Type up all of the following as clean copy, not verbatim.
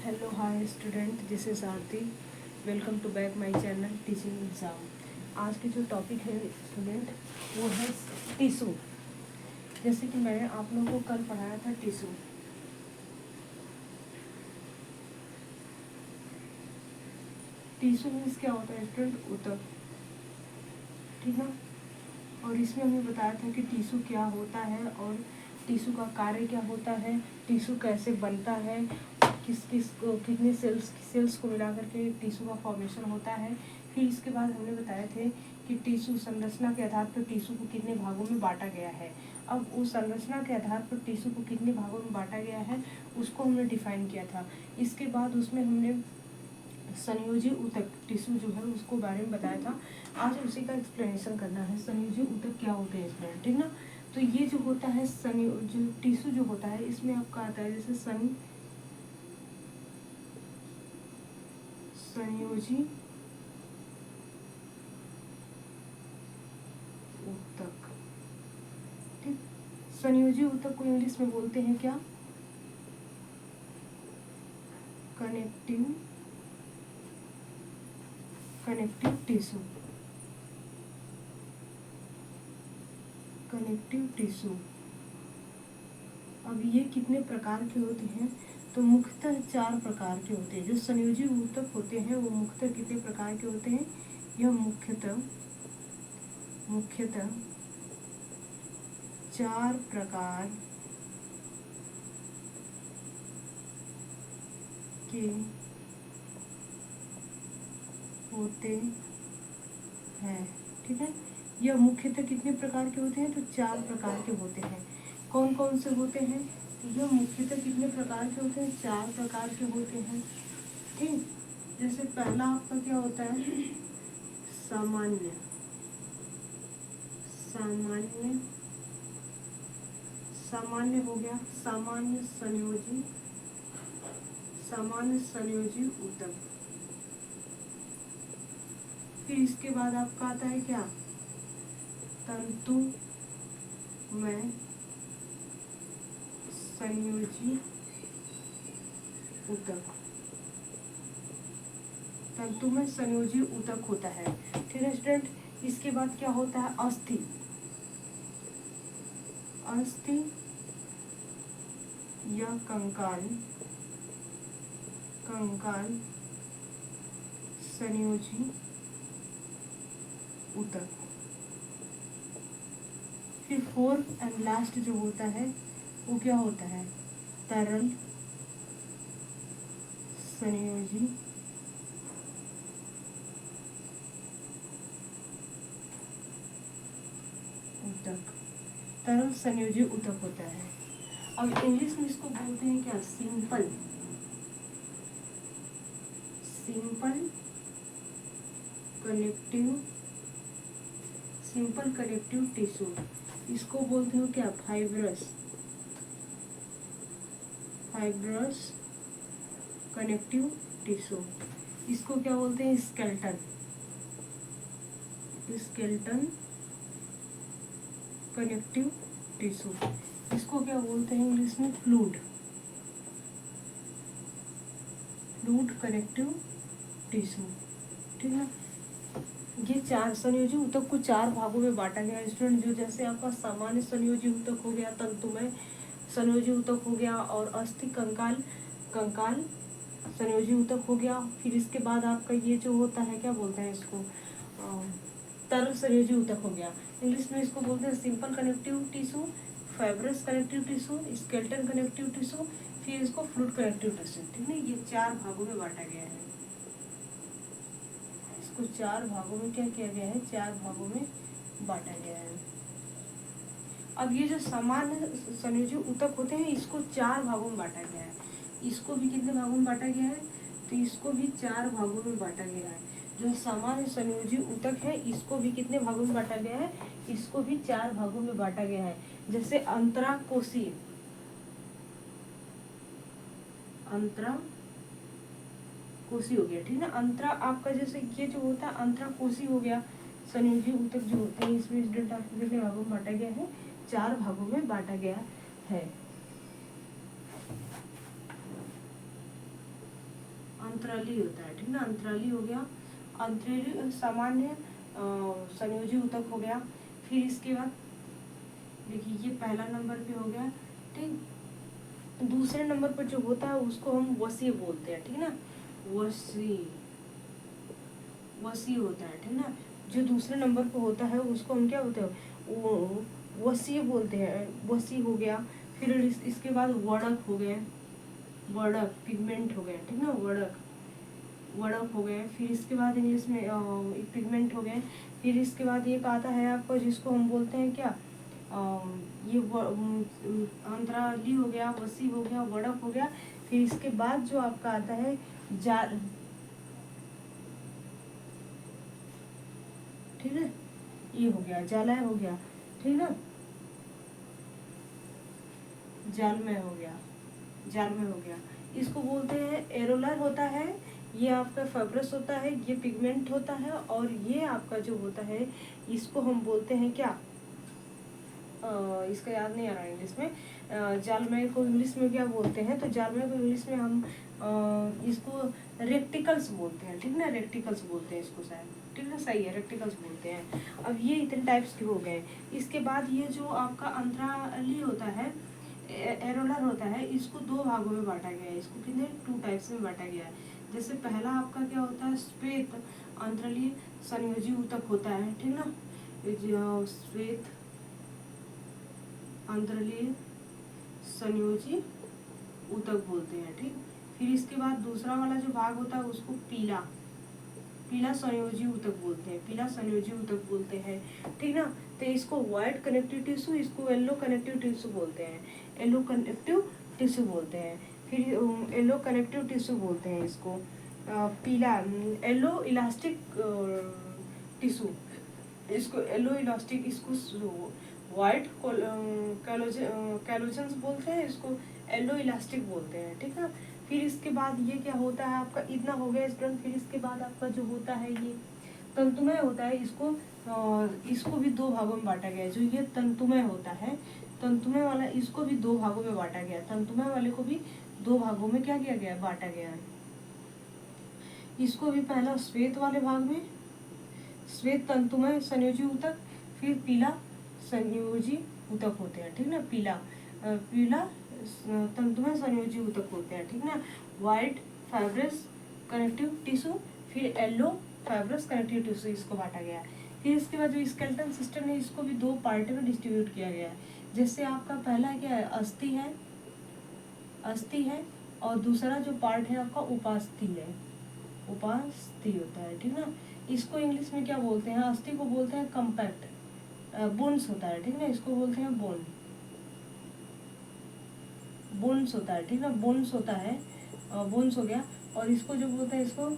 Hello hi student, this is Aarti. Welcome to back my channel teaching exam. आज की जो topic है student वो है टिशू। जैसे कि मैंने आप लोगों को कल पढ़ाया था टिशू। टिशू मीन्स क्या होता है स्टूडेंट? ऊतक, ठीक है। और इसमें हमें बताया था कि टिशू क्या होता है और टिशू का कार्य क्या होता है, टिशू कैसे बनता है, किस किस को कितने सेल्स को मिला करके टिशू का फॉर्मेशन होता है। फिर इसके बाद हमने बताए थे कि टिशू संरचना के आधार पर टिशू को कितने भागों में बांटा गया है। अब उस संरचना के आधार पर टिशू को कितने भागों में बांटा गया है उसको हमने डिफाइन किया था। इसके बाद उसमें हमने संयोजी ऊतक टिश्यू जो है उसको बारे में बताया था। आज उसी का एक्सप्लेनेशन करना है, संयोजी ऊतक क्या होते हैं इसमें, ठीक ना। तो ये जो होता है जो टिश्यू जो होता है इसमें आपका आता है जैसे संयोजी ऊतक, ठीक। संयोजी ऊतक को इंग्लिश में बोलते हैं क्या? Connective tissue. Connective tissue. अब ये कितने प्रकार के होते हैं? तो मुख्यतः 4 प्रकार के होते हैं। जो संयोजी ऊतक होते हैं वो मुख्यतः कितने प्रकार के होते हैं? यह मुख्यतः 4 प्रकार के होते हैं, ठीक है। यह मुख्यतः कितने प्रकार के होते हैं? तो 4 प्रकार के होते हैं। कौन कौन से होते हैं? यह मुख्यतः कितने प्रकार के होते हैं? 4 प्रकार के होते हैं, ठीक। जैसे पहला आपका क्या होता है? सामान्य सामान्य सामान्य हो गया, सामान्य संयोजी ऊतक। फिर इसके बाद आपका आता है क्या? तंतुमय संयोजी ऊतक। तंतुमय संयोजी ऊतक होता है, ठीक है स्टूडेंट। इसके बाद क्या होता है? अस्थि या कंकाल संयोजी ऊतक। फिर फोर्थ एंड लास्ट जो होता है वो क्या होता है? तरल संयोजी ऊतक। तरल संयोजी ऊतक होता है। अब इंग्लिश में इसको बोलते हैं क्या? Simple connective tissue. इसको बोलते हो क्या? Fibrous connective tissue. इसको क्या बोलते हैं? Skeleton connective tissue. इसको क्या बोलते हैं इंग्लिश में? फ्लूइड कनेक्टिव टिश्यू, ठीक है। ये 4 संयोजी ऊतक को 4 भागों में बांटा गया है स्टूडेंट। जो जैसे आपका सामान्य संयोजी ऊतक हो गया, तंतुमय संयोजी ऊतक हो गया और अस्थि कंकाल संयोजी ऊतक हो गया। फिर इसके बाद आपका ये जो होता है क्या बोलते हैं इसको? तरल संयोजी ऊतक हो गया। इंग्लिश में इसको बोलते हैं simple connective tissue, fibrous connective tissue, skeleton connective tissue, फिर इसको फ्लूइड कनेक्टिव टिश्यू, ठीक है। ये 4 भागों में बांटा गया है। इसको 4 भागों में क्या किया गया है? 4 भागों में बांटा गया है। अब ये जो सामान्य संयोजी ऊतक होते हैं इसको 4 भागों में बांटा गया है। इसको भी कितने भागों में बांटा गया है? तो इसको भी 4 भागों में बांटा गया है। जो सामान्य संयोजी ऊतक है इसको भी कितने भागों में बांटा गया है? इसको भी 4 भागों में बांटा गया है। जैसे अंतराकोशीय हो गया, ठीक है। अंतरा आपका जैसे ये जो होता है अंतराकोशी हो गया। संयोजी ऊतक जो होते हैं इसमें स्टूडेंट आपको कितने भागों में बांटा गया है? 4 भागों में बांटा गया है। अंतराली होता है, ठीक ना, अंतराली हो गया, अंतराली सामान्य संयोजी ऊतक हो गया। फिर इसके बाद देखिए ये पहला नंबर पे हो गया, ठीक। दूसरे नंबर पर जो होता है उसको हम वसीय बोलते हैं, ठीक ना, वसीय होता है, ठीक ना। जो दूसरे नंबर पर होता है उसको हम क्या बोलते हैं, वो वसीय बोलते हैं, वसीय हो गया। फिर इसके बाद वर्णक हो गए, वर्णक पिगमेंट हो गए, ठीक ना, वर्णक हो गए। फिर इसके बाद इंग्लिश में पिगमेंट हो गए। फिर इसके बाद एक आता है आपको जिसको हम बोलते हैं क्या, ये अंतराली हो गया, वसी हो गया, वर्णक हो गया। फिर इसके बाद जो आपका आता है जाल, ठीक है, ये हो गया जालय हो गया, ठीक ना, जालमय हो गया, जालमय हो गया। इसको बोलते हैं एरोलर होता है, ये आपका फाइब्रस होता है, ये पिगमेंट होता है, और ये आपका जो होता है इसको हम बोलते हैं क्या, इसका याद नहीं आ रहा है इंग्लिश में। जालमय को इंग्लिश में क्या बोलते हैं, तो जालमय को इंग्लिश में हम इसको रेक्टिकल्स बोलते हैं, ठीक ना, रेक्टिकल्स बोलते हैं इसको शायद, ठीक है, सही है, रेक्टिकल्स बोलते हैं। अब ये इतने टाइप्स के हो गए। इसके बाद ये जो आपका अंतराली होता है, एरोलर होता है, इसको दो भागों में बांटा गया है, इसको कितने 2 टाइप्स में बांटा गया है। जैसे पहला आपका क्या होता है, श्वेत अंतराली संयोजी ऊतक होता है, ठीक ना, श्वेत अंतराली संयोजी ऊतक बोलते हैं, ठीक। फिर इसके बाद दूसरा वाला जो भाग होता है उसको पीला संयोजी ऊतक बोलते हैं, पीला संयोजी ऊतक बोलते हैं, ठीक ना। तो इसको व्हाइट कनेक्टिव टिश्यू, इसको येलो कनेक्टिव टिश्यू बोलते हैं, येलो कनेक्टिव टिश्यू बोलते हैं। फिर येलो कनेक्टिव टिश्यू बोलते हैं इसको, पीला येलो इलास्टिक टिश्यू, इसको येलो इलास्टिक, इसको व्हाइट कैलोजन्स बोलते हैं, इसको येलो इलास्टिक बोलते हैं, ठीक है। फिर इसके बाद ये क्या होता है आपका, इतना हो गया स्टूडेंट। फिर इसके बाद आपका जो होता है ये तंतुमय होता है, इसको भी दो भागों में बांटा गया है। जो ये तंतुमय होता है, तंतुमय वाला, इसको भी दो भागों में बांटा गया है, तंतुमय वाले को भी दो भागों में क्या किया गया है, बांटा गया है। इसको भी पहला श्वेत वाले भाग में, श्वेत तंतुमय संयोजी ऊतक, फिर पीला संयोजी ऊतक होते हैं, ठीक ना, पीला तंतुमय संयोजी ऊतक होते हैं, ठीक ना, व्हाइट फाइब्रस कनेक्टिव टिश्यू, फिर येलो फाइब्रस कनेक्टिव टिश्यू, इसको बांटा गया है। फिर इसके बाद जो स्केलेटन सिस्टम है इसको भी दो पार्ट में डिस्ट्रीब्यूट किया गया है। जैसे आपका पहला क्या है, अस्थि है, और दूसरा जो पार्ट है आपका उपास्थि है, उपास्थि होता है, ठीक ना। इसको इंग्लिश में क्या बोलते हैं, अस्थि को बोलते हैं कंपैक्ट, बोन्स होता है, ठीक ना, इसको बोलते हैं बोन्स होता है, ठीक ना, बोन्स होता है, बोन्स हो गया। और इसको जो बोलते हैं इसको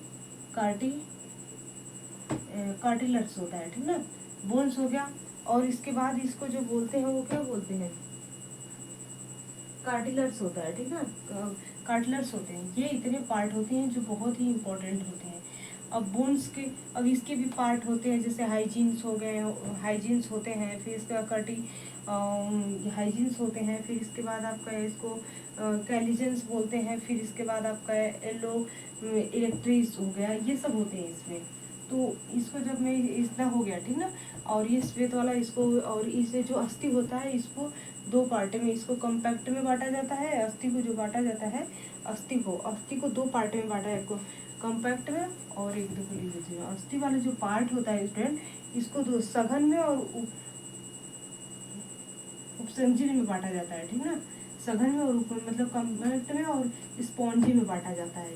कार्टिलर्स होता है, ठीक ना, बोन्स हो गया। और इसके बाद इसको जो बोलते हैं वो क्या बोलते हैं, कार्टिलर्स होता है, ठीक ना, कार्टिलर्स होते हैं। ये इतने पार्ट होते हैं जो बहुत ही इंपॉर्टेंट होते हैं। अब बोन्स के, अब इसके भी पार्ट होते हैं, जैसे हाइजीन्स हो गए, हाइजीन्स होते हैं। फिर इसके बाद हाइजीन्स होते हैं। फिर इसके बाद आपका इसको कैलिजेंस बोलते हैं। फिर इसके बाद आपका येलो इलेक्ट्रिस हो गया, ये सब होते हैं इसमें। तो इसको जब मैं इतना हो गया, ठीक ना, और ये श्वेत वाला इसको, और इसे जो अस्थि होता है इसको दो पार्ट में, इसको कम्पैक्ट में बांटा जाता है। अस्थि को जो बांटा जाता है, अस्थि को दो पार्ट में बांटा है, कम्पैक्ट में और एक दो लीजिए। अस्थि वाला जो पार्ट होता है स्टूडेंट, इसको दो सघन में और उपसंजीव में बांटा जाता है, ठीक ना, सघन में और ऊपर मतलब कम्पैक्ट में और स्पॉन्जी में बांटा जाता है।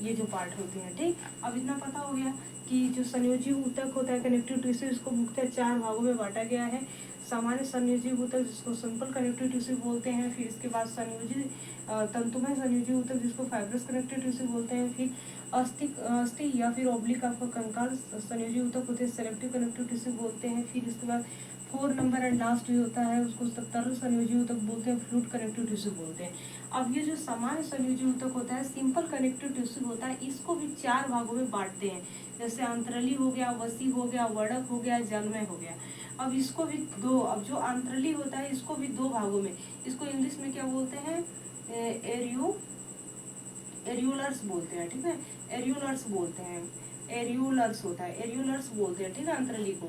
ये जो पार्ट होते हैं, ठीक। अब इतना पता हो गया कि जो संयोजी ऊतक होता है कनेक्टिव टिश्यू, इसको मुख्यतः 4 भागों में बांटा गया है। सामान्य संयोजी ऊतक जिसको सिंपल कनेक्टिव टिश्यू बोलते हैं। फिर इसके बाद संयोजी तंतुमय संयोजी ऊतक जिसको फाइब्रस कनेक्टिव टिश्यू बोलते हैं। फिर अस्थि या फिर ओब्लिक आपका कंकाल संयोजी ऊतक होते हैं, सेलेक्टिव कनेक्टिव टिश्यू बोलते हैं। फिर इसके बाद 4 नंबर एंड लास्ट जो होता है उसको तरल संयोजी ऊतक बोलते हैं, फ्लूइड कनेक्टिव टिश्यू बोलते हैं। अब ये जो सामान्य संयोजी ऊतक होता है, सिंपल कनेक्टिव टिश्यू होता है, इसको भी 4 भागों में बांटते हैं। जैसे अंतरली हो गया, वसी हो गया, वर्णक हो गया, जलमय हो गया। अब इसको भी अब जो अंतरली होता है इसको भी 2 भागों में, इसको इंग्लिश में क्या बोलते हैं, एरियोलर्स बोलते हैं, ठीक है। एरियोलर्स बोलते हैं, एरियोलर्स होता है, एरियोलर्स बोलते हैं, ठीक है, अंतरली को।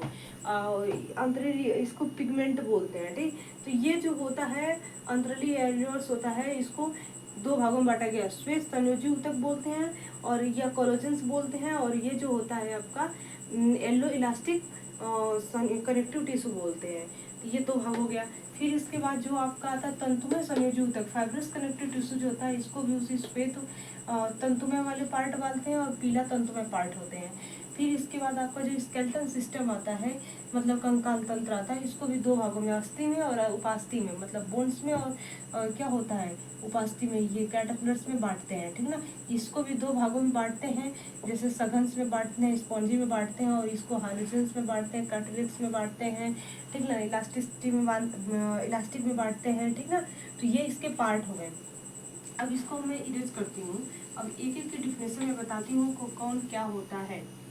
अंतरली इसको पिगमेंट बोलते हैं, ठीक। तो ये जो होता है अंतरली एरियोलर्स होता है, इसको दो भागों में बांटा गया, श्वेत संयोजी ऊतक बोलते हैं और या कोलेजन्स बोलते हैं, और ये जो होता है आपका येलो इलास्टिक कनेक्टिव टिश्यू बोलते हैं। तो ये दो भाग हो गया। फिर इसके बाद जो आपका आता है तंतुमय संयोजी ऊतक, फाइब्रस कनेक्टिव टिश्यू जो होता है, इसको भी उसी श्वेत तंतुमय वाले पार्ट बोलते हैं और पीला तंतुमय पार्ट होते हैं। फिर इसके बाद आपका जो स्केलेटन सिस्टम आता है, मतलब कंकाल तंत्र आता है, इसको भी दो भागों में, अस्थि में और उपास्थि में, मतलब बोन्स में और क्या होता है उपास्थि में, ये कैटरपिलर्स में बांटते हैं, ठीक ना। इसको भी दो भागों में बांटते हैं, जैसे सघन्स में बांटते हैं, स्पॉन्जी में बांटते हैं, और इसको हाइलोजेंस में बांटते हैं, कार्टिलेज में बांटते हैं, ठीक ना, इलास्टिक में बांटते हैं, ठीक ना। तो ये इसके पार्ट हो गए। अब इसको मैं इरेज करती हूँ। अब एक एक की डिफिनेशन में बताती हूँ कौन क्या होता है।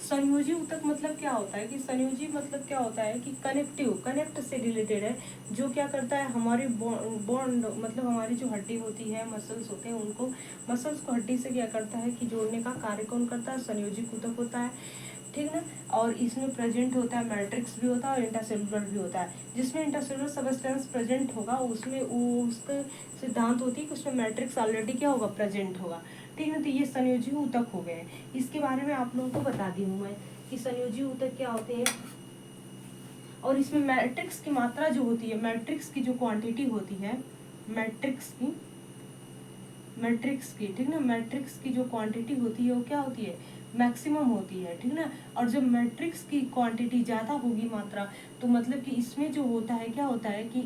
संयोजी ऊतक मतलब क्या होता है कि संयोजी मतलब क्या होता है कि कनेक्ट से रिलेटेड है, जो क्या करता है हमारी बॉन्ड, मतलब हमारी जो हड्डी होती है, मसल्स होते हैं, उनको मसल्स को हड्डी से क्या करता है कि जोड़ने का कार्य कौन करता है, संयोजी ऊतक होता है, ठीक ना। और इसमें प्रेजेंट होता है मैट्रिक्स भी होता है और इंट्रासेलुलर भी होता है। जिसमें इंट्रासेलुलर सबस्टेंस प्रेजेंट होगा उसमें उसका सिद्धांत होती है कि उसमें मैट्रिक्स ऑलरेडी क्या होगा, प्रेजेंट होगा, ठीक है। तो ये संयोजी ऊतक हो गए। इसके बारे में आप लोगों को बता दी हूँ मैं कि संयोजी ऊतक क्या होते हैं। और इसमें मैट्रिक्स की मात्रा जो होती है, मैट्रिक्स की जो क्वांटिटी होती है, मैट्रिक्स की ठीक ना, मैट्रिक्स की जो क्वांटिटी होती है वो क्या होती है, मैक्सिमम होती है, ठीक ना। और जब मैट्रिक्स की क्वांटिटी ज़्यादा होगी मात्रा, तो मतलब कि इसमें जो होता है क्या होता है कि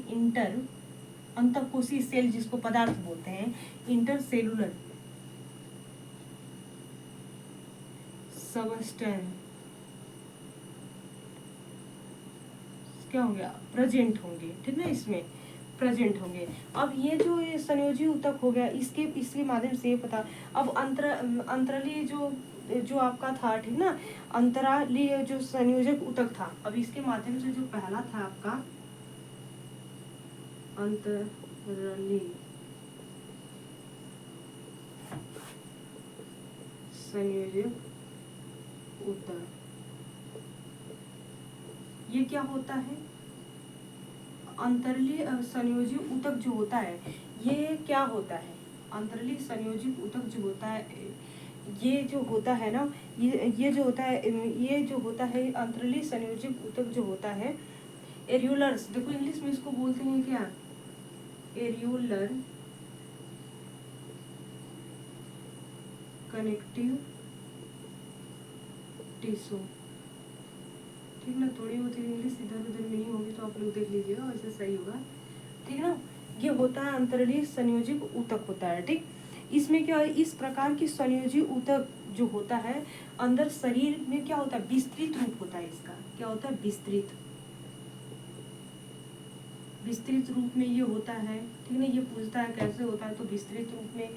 अंतःकोशीय सेल जिसको पदार्थ बोलते हैं, इंटरसेलुलर सबस्टेंस क्या हो गया, प्रेजेंट होंगे, ठीक ना, इसमें प्रेजेंट होंगे। अब ये जो ये संयोजी ऊतक हो गया, इसके माध्यम से पता। अब अंतराली जो आपका था, ठीक ना, अंतरालीय जो संयोजक ऊतक था, अब इसके माध्यम से जो पहला था आपका अंतराली संयोजक ऊतक, ये क्या होता है, अंतरली संयोजी ऊतक जो होता है, ये क्या होता है, अंतरली संयोजी ऊतक जो होता है, ये जो होता है ना, ये जो होता है, ये जो होता है अंतरली संयोजी ऊतक जो होता है, एरियोलर्स, देखो इंग्लिश में इसको बोलते हैं क्या, एरियोलर कनेक्टिव टिश्यू, ठीक ना। थोड़ी बहुत इंग्लिश इधर उधर नहीं होगी तो आप लोग देख लीजिएगा, वैसे सही होगा, ठीक ना। ये होता है अंतरली संयोजी ऊतक होता है, ठीक। इसमें क्या है, इस प्रकार की संयोजी ऊतक जो होता है अंदर शरीर में क्या होता है, विस्तृत रूप होता है इसका, क्या होता है, विस्तृत रूप में ये होता है, ठीक है। ये पूछता है कैसे होता है, तो विस्तृत रूप में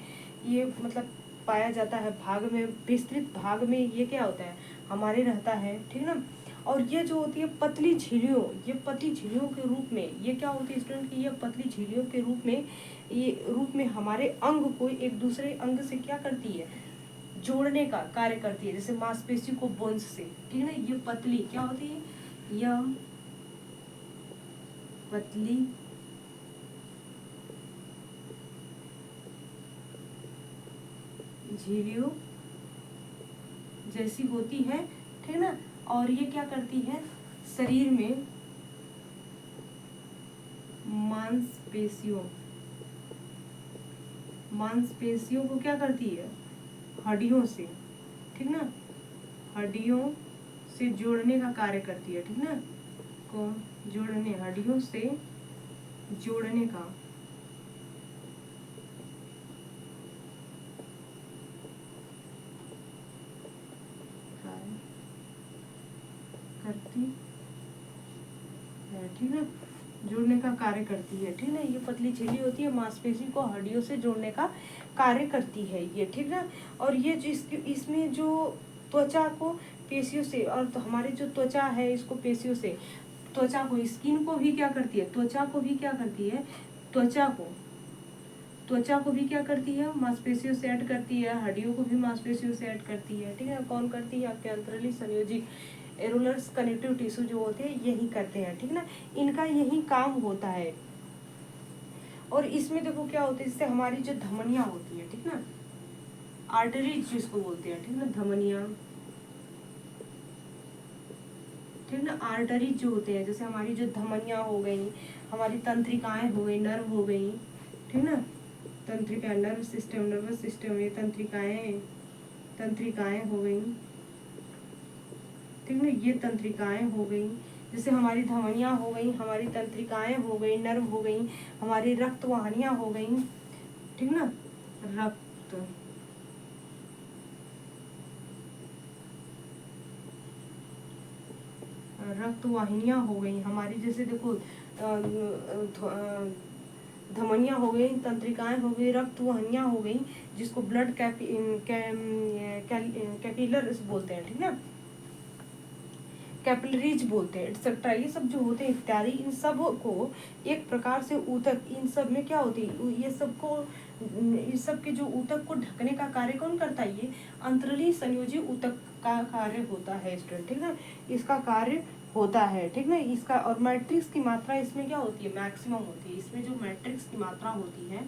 ये मतलब पाया जाता है, भाग में, विस्तृत भाग में ये क्या होता है हमारे रहता है, ठीक ना। और ये जो होती है पतली झिल्लियों, ये पतली झिल्लियों के रूप में ये क्या होती है स्टूडेंट की, ये पतली झिल्लियों के रूप में हमारे अंग को एक दूसरे अंग से क्या करती है, जोड़ने का कार्य करती है, जैसे मांसपेशी को बोन्स से, ठीक है ना। ये पतली क्या होती है, यह पतली झिल्लियों जैसी होती है, ठीक ना। और ये क्या करती है, शरीर में मांसपेशियों को क्या करती है, हड्डियों से, ठीक ना, हड्डियों से जोड़ने का कार्य करती है, ठीक ना, को जोड़ने, हड्डियों से जोड़ने का कार्य करती है, ठीक है, जोड़ने का कार्य करती है, ठीक है। ये पतली झिल्ली होती है, मांसपेशी को हड्डियों से जोड़ने का कार्य करती है ये, ठीक है। और ये इसमें जो त्वचा को पेशियों से, और तो हमारी जो त्वचा है इसको पेशियों से त्वचा को, स्किन को भी क्या करती है, त्वचा को भी क्या करती है, त्वचा को भी क्या करती है, मांसपेशियों से ऐड करती है, हड्डियों को भी मांसपेशियों से ऐड करती है। ठीक है, कौन करती है, आपके अंतरली संयोजी एरोलर्स कनेक्टिव टिश्यू जो होते हैं यही करते हैं। ठीक ना, इनका यही काम होता है। और इसमें देखो क्या होता है, इससे हमारी जो धमनियां होती है, ठीक ना, आर्टरीज जिसको बोलते हैं, ठीक ना, धमनियां, ठीक ना, आर्टरीज जो होते हैं, जैसे हमारी जो धमनियां हो गई, हमारी तंत्रिकाएं हो गई, नर्व हो गई, ठीक ना, तंत्रिका, नर्व सिस्टम, नर्वस सिस्टम, ये तंत्रिकाएं हो गई, ठीक ना, ये तंत्रिकाएं हो गई, जैसे हमारी धमनियां हो गई, हमारी तंत्रिकाएं हो गई, नर्व हो गई, हमारी रक्त वाहिनियां हो गई, ठीक ना, रक्त रक्त वाहिनियां हो गई हमारी, जैसे देखो धमनियां हो गई, तंत्रिकाएं हो गई, रक्त वाहिनियां हो गई, जिसको ब्लड कैपिलर बोलते हैं, ठीक ना, कैपिलरीज बोलते हैं, एक्सेट्रा, ये सब जो होते हैं इत्यादि, इन सब को एक प्रकार से ऊतक, इन सब में क्या होती है, ये सबको, इस सब के जो ऊतक को ढकने का कार्य कौन करता है, ये अंतरली संयोजी ऊतक का कार्य होता है स्टूडेंट, ठीक ना, इसका कार्य होता है, ठीक ना, इसका। और मैट्रिक्स की मात्रा इसमें क्या होती है, मैक्सिमम होती है, इसमें जो मैट्रिक्स की मात्रा होती है,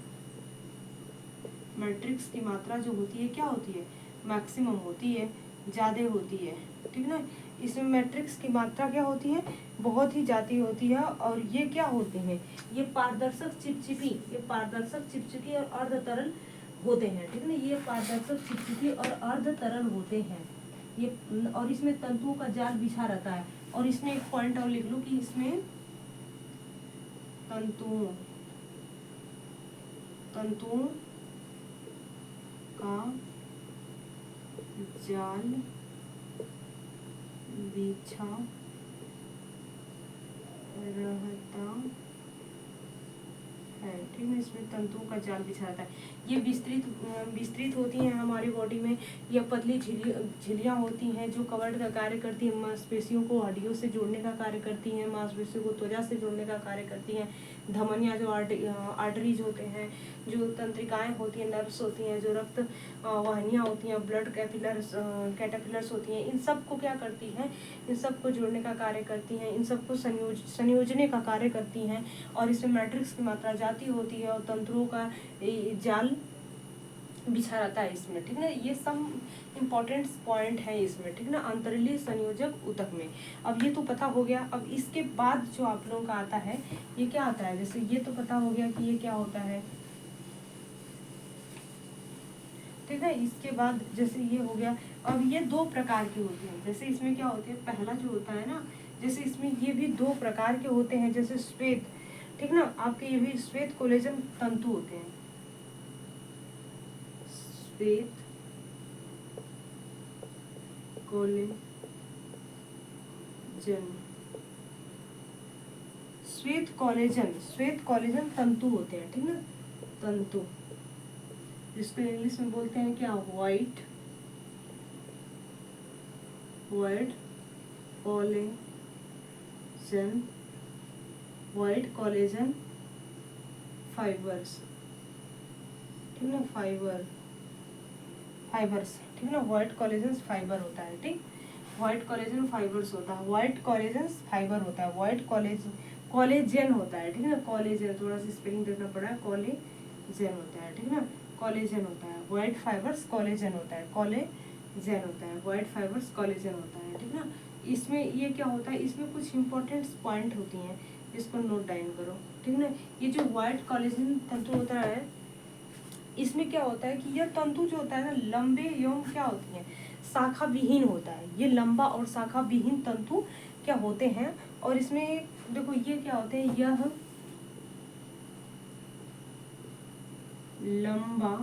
मैट्रिक्स की मात्रा जो होती है क्या होती है, मैक्सिमम होती है, ज्यादा होती है, ठीक ना, इसमें मैट्रिक्स की मात्रा क्या होती है, बहुत ही ज्यादा होती है। और ये क्या होते हैं, ये पारदर्शक चिपचिपी और अर्ध तरल होते हैं, ठीक ना, ये पारदर्शक चिपचिपी और अर्ध तरल होते हैं ये, और इसमें तंतुओं का जाल बिछा रहता है। और इसमें एक पॉइंट और लिख लो कि इसमें तंतुओं का जाल बिछा रहता है, ठीक है, इसमें तंतुओं का जाल बिछा रहता है। ये विस्तृत होती हैं हमारी बॉडी में, ये पतली झिल्लियां होती हैं जो कवर्ड का कार्य करती हैं, मांसपेशियों को हड्डियों से जोड़ने का कार्य करती हैं, मांसपेशियों को त्वचा से जोड़ने का कार्य करती हैं, धमनियां जो आर्टरीज होते हैं, जो तंत्रिकाएं होती हैं, नर्व्स होती हैं, जो रक्त वाहिनियां होती हैं, ब्लड कैटरपिलर्स होती हैं, इन सब को क्या करती हैं, इन सब को जोड़ने का कार्य करती हैं, इन सबको संयोजने का कार्य करती हैं। और इसमें मैट्रिक्स की मात्रा जाती होती है और तंत्रों का जाल बिछा रहता है इसमें, ठीक ना, ये सब इम्पोर्टेंट पॉइंट है इसमें, ठीक ना, अंतरली संयोजक ऊतक में। अब ये तो पता हो गया। अब इसके बाद जो आप लोगों का आता है, ये क्या आता है, जैसे ये तो पता हो गया कि ये क्या होता है, ठीक है, इसके बाद जैसे ये हो गया। अब ये दो प्रकार की होती है, जैसे इसमें क्या होती है, पहला जो होता है ना, जैसे इसमें ये भी दो प्रकार के होते हैं, जैसे श्वेत, ठीक ना, आपके ये भी श्वेत कोलेजन तंतु होते हैं, श्वेत कोलेजन, श्वेत कोलेजन तंतु होते हैं, ठीक ना, तंतु, जिसको इंग्लिश में बोलते हैं क्या, व्हाइट कोलेजन फाइबर्स, ठीक ना, फाइबर्स, ठीक ना, व्हाइट कोलेजन फाइबर होता है, ठीक, व्हाइट कोलेजन फाइबर्स होता है, व्हाइट कोलेजन फाइबर होता है, व्हाइट कोलेजन होता है, ठीक ना, कोलेजन, थोड़ा सा स्पेलिंग देखना पड़ा है, कोलेजन होता है, ठीक ना, कोलेजन होता है, व्हाइट फाइबर्स कोलेजन होता है, कोलेजन होता है, व्हाइट फाइबर्स कोलेजन होता है, ठीक ना। इसमें ये क्या होता है, इसमें कुछ इंपॉर्टेंट पॉइंट होती हैं, इसको नोट डाउन करो, ठीक ना। ये जो व्हाइट कोलेजन तंतु होता है, इसमें क्या होता है कि यह तंतु जो होता है ना, लंबे एवं क्या होती है, शाखा विहीन होता है, ये लंबा और शाखा विहीन तंतु क्या होते हैं। और इसमें देखो ये क्या होते हैं, यह लंबा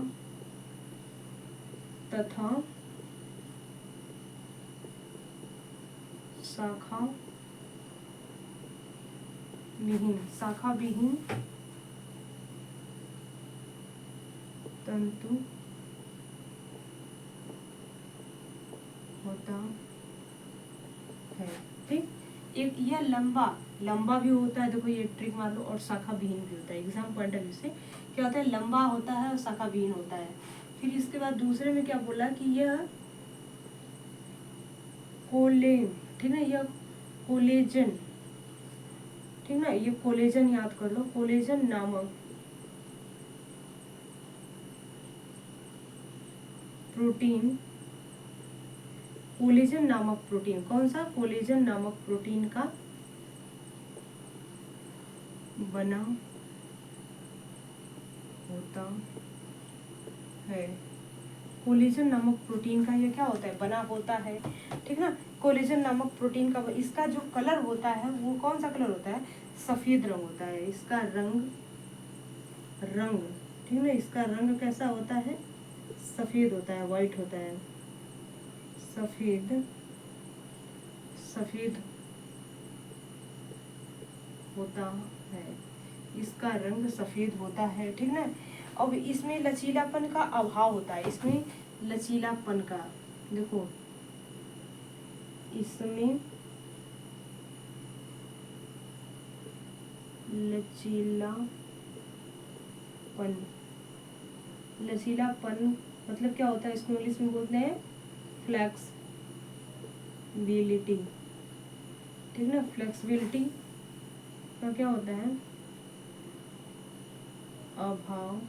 तथा शाखा विहीन तंतु होता है, ठीक। एक यह लंबा लंबा भी होता है, देखो ये ट्रिक मान लो, और शाखा विहीन भी होता है। एग्जाम पॉइंट ऑफ व्यू से क्या होता है, लंबा होता है और शाखा विहीन होता है। फिर इसके बाद दूसरे में क्या बोला कि यह कोलेन, ठीक है, यह कोलेजन, ठीक ना, ये कोलेजन याद कर लो, कोलेजन नामक प्रोटीन, कोलेजन नामक प्रोटीन, कौन सा, कोलेजन नामक प्रोटीन का बना होता है। कोलेजन नामक प्रोटीन का ये क्या होता है, बना होता है, ठीक ना। कोलेजन नामक प्रोटीन का इसका जो कलर होता है वो कौन सा कलर होता है, सफेद रंग होता है। इसका रंग ठीक ना, इसका रंग कैसा होता है, सफेद होता है, व्हाइट होता है, सफेद होता है, इसका रंग सफेद होता है, ठीक ना। अब इसमें लचीलापन का अभाव होता है, इसमें लचीलापन का, देखो इसमें लचीलापन मतलब क्या होता है, इसको इंग्लिश में बोलते हैं फ्लेक्सिबिलिटी, ठीक ना। फ्लेक्सिबिलिटी का क्या होता है, अभाव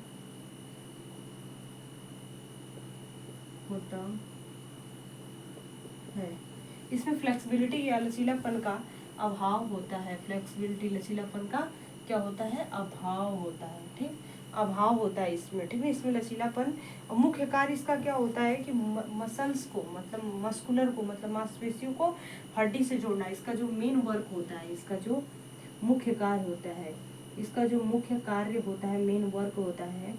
होता है। इसमें फ्लेक्सिबिलिटी या लचीलापन का अभाव होता है, फ्लेक्सिबिलिटी लचीलापन का क्या होता है, अभाव होता है, ठीक, अभाव होता है इसमें, ठीक है। इसमें लचीलापन, मुख्य कार्य इसका क्या होता है कि मसल्स को मतलब मस्कुलर को मतलब मांसपेशियों को हड्डी से जोड़ना, इसका जो मेन वर्क होता है, इसका जो मुख्य कार्य होता है, इसका जो मुख्य कार्य होता है, मेन वर्क होता है,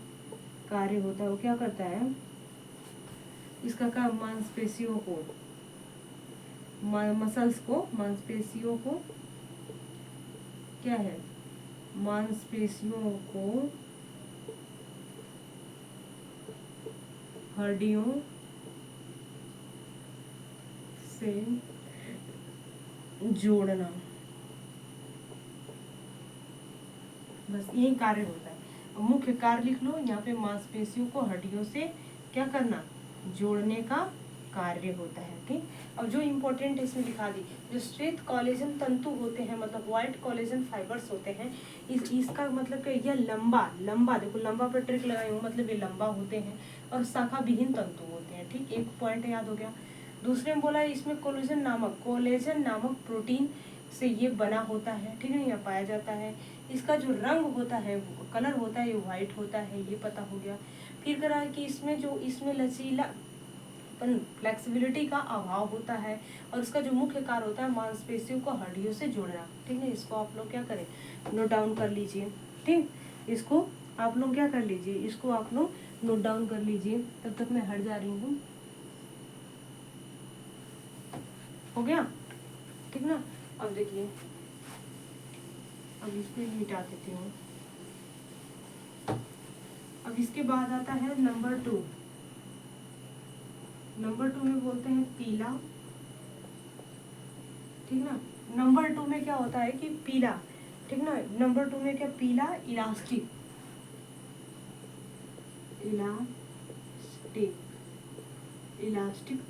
कार्य होता है, वो क्या करता है, इसका काम मांसपेशियों को मसल्स को, मांसपेशियों को क्या है, मांसपेशियों को हड्डियों से जोड़ना, बस यही कार्य होता है। मुख्य कार्य लिख लो यहाँ पे, मांसपेशियों को हड्डियों से क्या करना, जोड़ने का कार्य होता है, ठीक। अब जो इम्पोर्टेंट है इसमें दिखा दी, जो श्वेत कोलेजन तंतु होते हैं मतलब व्हाइट कोलेजन फाइबर्स होते हैं, इसका मतलब कि यह लंबा देखो लंबा पर ट्रिक लगाई हूँ, मतलब ये लंबा होते हैं और शाखा विहीन तंतु होते हैं, ठीक, एक पॉइंट याद हो गया। दूसरे में बोला इसमें कोलेजन नामक प्रोटीन से ये बना होता है, ठीक है, यह पाया जाता है। इसका जो रंग होता है, कलर होता है, ये व्हाइट होता है, ये पता हो गया। फिर कह रहा है कि इसमें लचीला फ्लेक्सिबिलिटी का अभाव होता है और इसका जो मुख्य कार्य होता है मांसपेशियों को हड्डियों से जोड़ना, ठीक है। इसको आप लोग क्या करें, नोट डाउन कर लीजिए, ठीक, इसको आप लोग क्या कर लीजिए, इसको आप लोग नोट डाउन कर लीजिए। तब तक मैं हट जा रही हूँ, हो गया, ठीक ना। अब देखिए, अब इसको मिटा देती हूँ। अब इसके बाद आता है नंबर 2 में बोलते हैं पीला, ठीक ना। नंबर 2 में क्या होता है कि पीला, ठीक ना। नंबर 2 में क्या, पीला इलास्टिक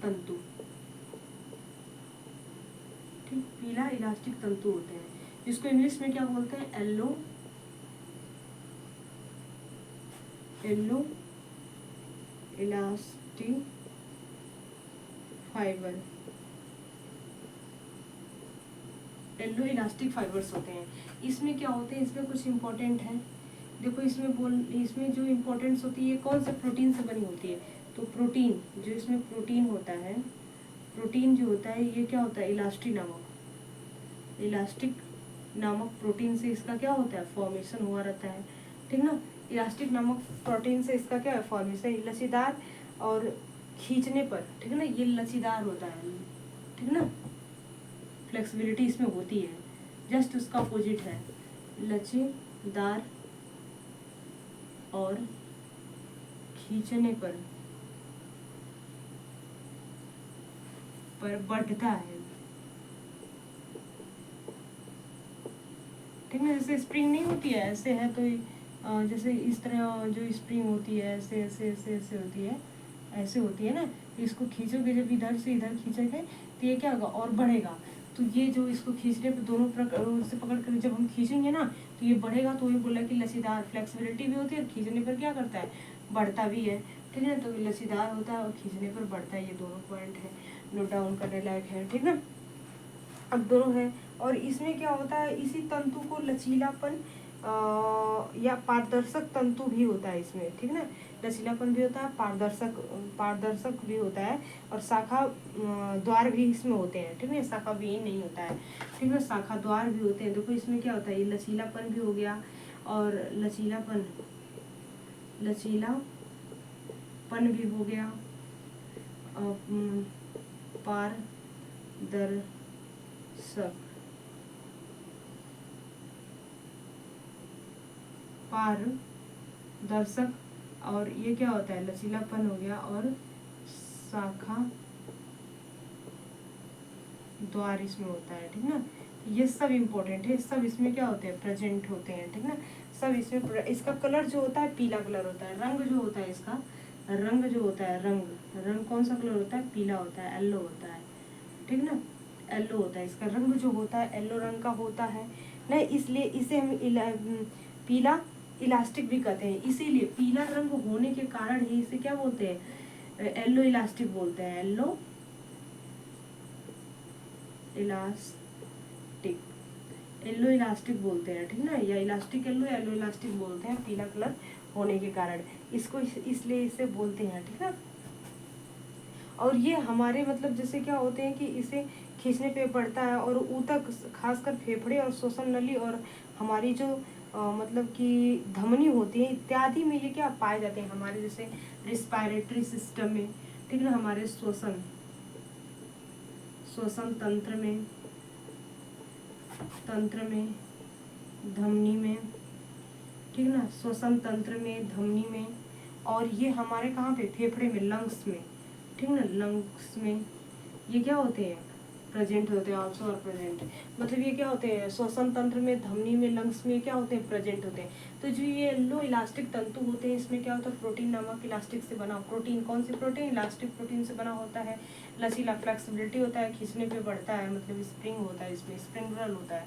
तंतु, ठीक, पीला इलास्टिक तंतु होते हैं, जिसको इंग्लिश में क्या बोलते हैं, yellow elastic fibre, yellow elastic fibres होते हैं। इसमें क्या होते हैं, इसमें कुछ इंपॉर्टेंट है, देखो इसमें जो इम्पोर्टेंस होती है कौन से प्रोटीन से बनी होती है, तो प्रोटीन जो इसमें प्रोटीन होता है, प्रोटीन जो होता है ये क्या होता है, इलास्टिक नामक प्रोटीन से इसका क्या होता है, फॉर्मेशन हुआ रहता है, ठीक ना। इलास्टिक नामक प्रोटीन से इसका क्या है, फॉर्मेशन, लचीदार और खींचने पर, ठीक है ना, ये लचीदार होता है, ठीक ना। फ्लेक्सिबिलिटी इसमें होती है, जस्ट उसका अपोजिट है, लचीदार और खींचने पर बढ़ता है, ठीक है। जैसे स्प्रिंग नहीं होती है, ऐसे है तो जैसे इस तरह जो स्प्रिंग होती है ऐसे ऐसे ऐसे ऐसे होती है, ऐसे होती है ना, तो इसको खींचोगे जब इधर से इधर खींचोगे तो ये क्या होगा, और बढ़ेगा। तो ये जो इसको खींचने पे दोनों से पकड़ कर जब हम खींचेंगे ना तो ये बढ़ेगा, तो ये बोला कि लचीदार, फ्लेक्सिबिलिटी भी होती है और खींचने पर क्या करता है, बढ़ता भी है, ठीक है। तो लचीदार होता है और खींचने पर बढ़ता है, ये दोनों पॉइंट है, नोट डाउन करने लायक है, ठीक ना। अब दोनों है, और इसमें क्या होता है, इसी तंतु को लचीलापन या पारदर्शक तंतु भी होता है इसमें, ठीक ना। लचीलापन भी होता है, पारदर्शक भी होता है, और शाखा द्वार भी इसमें होते हैं, ठीक है। शाखा भी नहीं होता है, ठीक है, शाखा द्वार भी होते हैं। देखो इसमें क्या होता है, ये लचीलापन भी हो गया, और लचीलापन भी हो गया, पारदर्शक, और ये क्या होता है, लचीलापन हो गया, और शाखा द्वार इसमें होता है, ठीक ना। ये सब इम्पोर्टेंट है, सब इसमें क्या होते हैं, प्रेजेंट होते हैं, ठीक ना। सब इसमें, इसका कलर जो होता है पीला कलर होता है, रंग जो होता है इसका, रंग जो होता है, रंग कौन सा कलर होता है, पीला होता है, येलो होता है, ठीक ना, येलो होता है इसका रंग जो होता है, येलो रंग का होता है ना। इसलिए इसे हम पीला इलास्टिक भी कहते हैं, इसीलिए पीला रंग होने के कारण ही इसे क्या बोलते हैं, येलो इलास्टिक बोलते हैं, येलो इलास्टिक बोलते हैं, ठीक ना, या इलास्टिक येलो इलास्टिक बोलते हैं, पीला कलर होने के कारण इसको इसलिए इसे बोलते हैं, ठीक ना। और ये हमारे मतलब जैसे क्या होते हैं कि इसे खींचने पे बढ़ता है, और ऊतक खासकर फेफड़े और श्वसन नली और हमारी जो मतलब कि धमनी होती है इत्यादि में ये क्या पाए जाते हैं, हमारे जैसे रिस्पायरेटरी सिस्टम में, ठीक ना, हमारे श्वसन तंत्र में धमनी में, ठीक ना, श्वसन तंत्र में धमनी में, और ये हमारे कहाँ पे, फेफड़े में, लंग्स में, ठीक ना, लंग्स में ये क्या होते हैं, प्रेजेंट होते हैं, ऑल्सो और प्रेजेंट, मतलब ये क्या होते हैं, श्वसन तंत्र में, धमनी में, लंग्स में क्या होते हैं, प्रेजेंट होते हैं। तो जो ये येलो इलास्टिक तंतु होते हैं इसमें क्या होता है, प्रोटीन नामक इलास्टिक से बना, प्रोटीन कौन सी प्रोटीन, इलास्टिक प्रोटीन से बना होता है, लचीला, फ्लेक्सिबिलिटी होता है, खींचने पे बढ़ता है, मतलब स्प्रिंग होता है, इसमें स्प्रिंगरल होता है,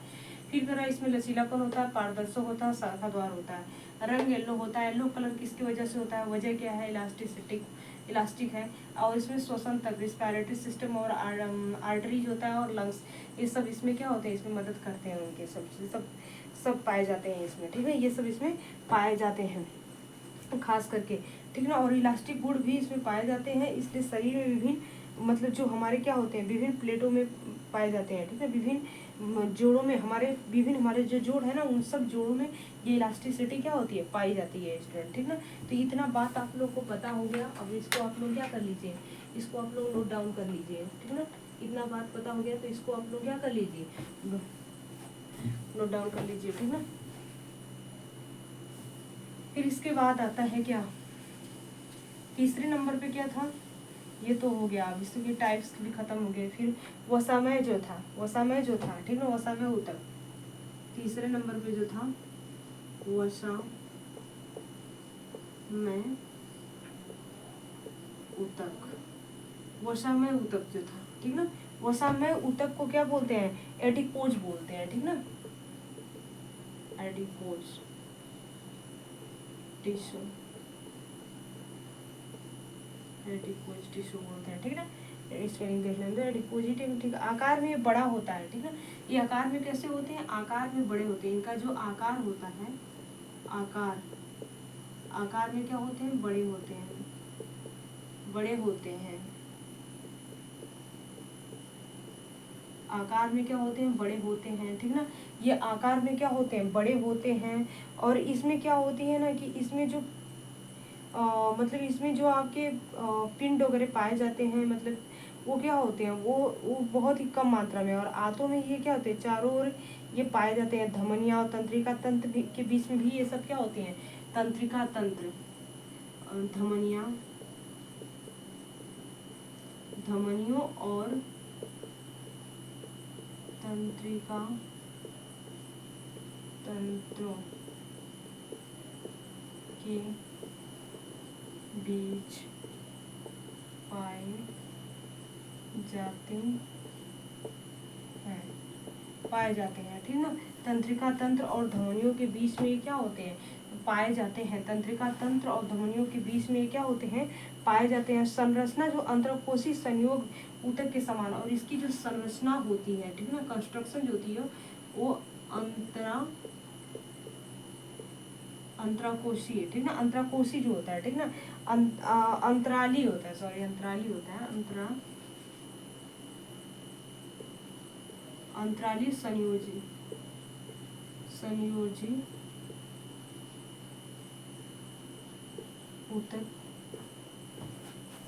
फिर करा इसमें लचीलापन होता है, पारदर्शक होता है, शाखा द्वार होता है, रंग येलो होता है, येलो कलर किसकी वजह से होता है, वजह क्या है, इलास्टिक है, और इसमें श्वसन तक, रिस्पायरेटरी सिस्टम और आर्टरीज होता है, और लंग्स, ये सब इसमें क्या होते हैं, इसमें मदद करते हैं, उनके सब पाए जाते हैं इसमें, ठीक है, ये सब इसमें पाए जाते हैं खास करके, ठीक ना। और इलास्टिक गुण भी इसमें पाए जाते हैं, इसलिए शरीर में विभिन्न मतलब जो हमारे क्या होते हैं, विभिन्न प्लेटों में पाए जाते हैं, ठीक है, विभिन्न जोड़ों में, हमारे जो जोड़ है ना, उन सब जोड़ों में ये इलास्टिसिटी क्या होती है, पाई जाती है स्टूडेंट, ठीक ना। तो इतना बात आप लोग को पता हो गया, अब इसको आप लोग क्या कर लीजिए, इसको आप लोग नोट डाउन कर लीजिए, ठीक ना। इतना बात पता हो गया तो इसको आप लोग क्या कर लीजिए, नोट डाउन कर लीजिए, ठीक ना। फिर इसके बाद आता है क्या, तीसरे नंबर पे क्या था, ये तो हो गया, अब इसके टाइप्स भी खत्म हो गए। फिर वसामय जो था, ठीक है, वसामय ऊतक, तीसरे नंबर पे जो था वसामय ऊतक जो था, ठीक ना। वसामय ऊतक को क्या बोलते हैं, एडिपोज बोलते हैं, ठीक ना, एडिपोज टिश्यू, एडिपोज टिश्यू बोलते हैं, ठीक ना। स्पेलिंग देख लेंगे, एडिपोजिटिव, ठीक, आकार में बड़ा होता है, ठीक ना। ये आकार में कैसे होते हैं, आकार में बड़े होते हैं, इनका जो आकार होता है, आकार में क्या होते हैं, बड़े होते हैं, आकार में क्या होते हैं, बड़े होते हैं, ठीक ना। ये आकार में क्या होते हैं, बड़े होते हैं, और इसमें क्या होती है ना कि इसमें जो मतलब इसमें जो आपके पिंड वगैरह पाए जाते हैं, मतलब वो क्या होते हैं, वो बहुत ही कम मात्रा में, और आंतों में ये क्या होते हैं, चारों ओर ये पाए जाते हैं, धमनिया और तंत्रिका तंत्र के बीच में भी ये सब क्या होते हैं, तंत्रिका तंत्र, धमनियों और तंत्रिका तंत्रों के बीच पाए जाते हैं, ठीक ना। तंत्रिका तंत्र और धमनियों के बीच में ये क्या होते हैं, पाए जाते हैं। तंत्रिका तंत्र और धमनियों के बीच में क्या होते हैं, पाए जाते हैं। संरचना जो अंतरकोशीय संयोग ऊतक के समान, और इसकी जो संरचना होती है, ठीक ना, कंस्ट्रक्शन जो होती है वो अंतराकोशीय, ठीक ना, अंतराकोशीय जो होता है, ठीक ना, अंतराली होता है, सॉरी अंतराली होता है, अंतराली संयोजी ऊतक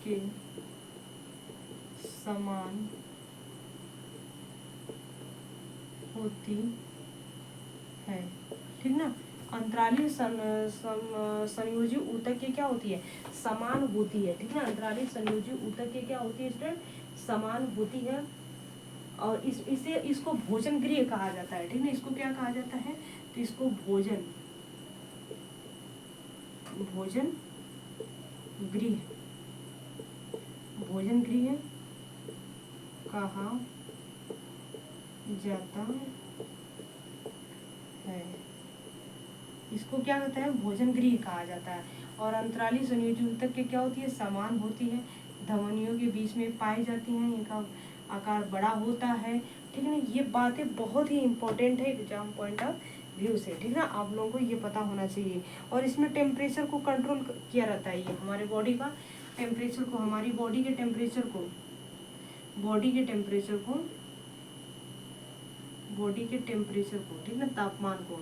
के समान होती है, ठीक ना। अंतराली संयोजी ऊतक के क्या होती है, समान होती है, ठीक ना। अंतराली संयोजी ऊतक के क्या होती है स्टूडेंट, समान होती है। और इसको भोजन गृह कहा जाता है, ठीक ना। इसको क्या कहा जाता है, तो इसको भोजन गृह कहा जाता है। इसको क्या कहता है, भोजन गृह कहा जाता है। और अंतराली संयोजी ऊतक के क्या होती है, समान होती है, धमनियों के बीच में पाई जाती हैं, इनका आकार बड़ा होता है, ठीक है ना। ये बातें बहुत ही इंपॉर्टेंट है एग्जाम पॉइंट ऑफ व्यू से, ठीक है ना, आप लोगों को ये पता होना चाहिए। और इसमें टेम्परेचर को कंट्रोल किया रहता है, ये हमारे बॉडी का टेम्परेचर को, हमारी बॉडी के टेम्परेचर को, ठीक ना, तापमान को,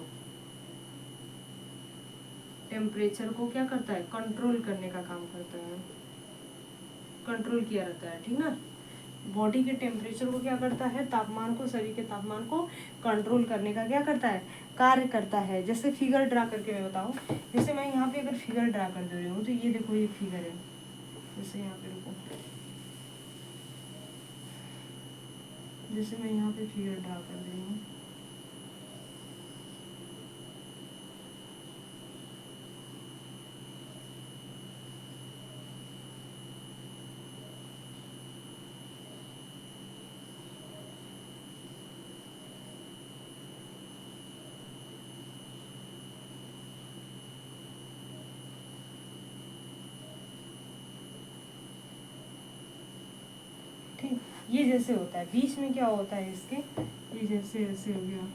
टेम्परेचर को क्या करता है, कंट्रोल करने का काम करता है, कंट्रोल किया रहता है, ठीक ना। बॉडी के टेम्परेचर को क्या करता है, तापमान को, शरीर के तापमान को कंट्रोल करने का क्या करता है, कार्य करता है। जैसे फिगर ड्रा करके मैं बताऊं, जैसे मैं यहाँ पे अगर फिगर ड्रा कर दे रही हूँ, तो ये देखो ये फिगर है, जैसे यहाँ पे रुको, जैसे मैं यहाँ पे फिगर ड्रा कर रही हूँ, ठीक। ये जैसे होता है, बीच में क्या होता है इसके, ये जैसे ऐसे हो गया,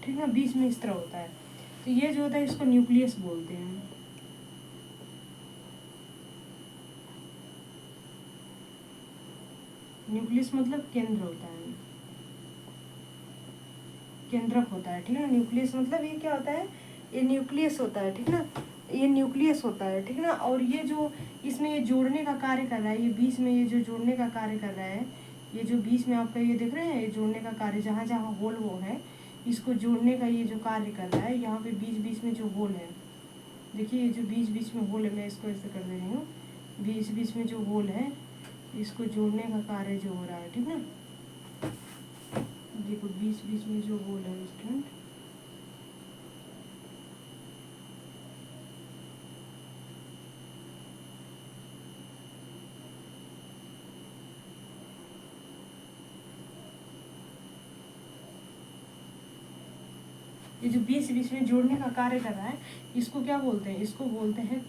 ठीक है, बीच में इस तरह होता है। तो ये जो होता है इसको न्यूक्लियस बोलते हैं। न्यूक्लियस मतलब केंद्र होता है, केंद्रक होता है, ठीक है। न्यूक्लियस मतलब ये क्या होता है, ये न्यूक्लियस होता है, ठीक ना, ये न्यूक्लियस होता है, ठीक ना। और ये जो इसमें ये जोड़ने का कार्य कर रहा है, ये बीच में ये जो जोड़ने का कार्य कर रहा है, ये जो बीच में आपका ये देख रहे हैं, ये जोड़ने का कार्य, जहाँ जहाँ होल वो है, इसको जोड़ने का ये जो कार्य कर रहा है, यहाँ पे बीच बीच में जो होल है, देखिए ये जो बीच बीच में होल है, मैं इसको ऐसे कर दे रही हूँ, बीच बीच में जो होल है, इसको जोड़ने का कार्य जो हो रहा है, ठीक ना। देखो बीच बीच में जो होल है स्टूडेंट, ये जो बीच बीच में जोड़ने का कार्य कर रहा है, इसको क्या बोलते हैं, इसको बोलते हैं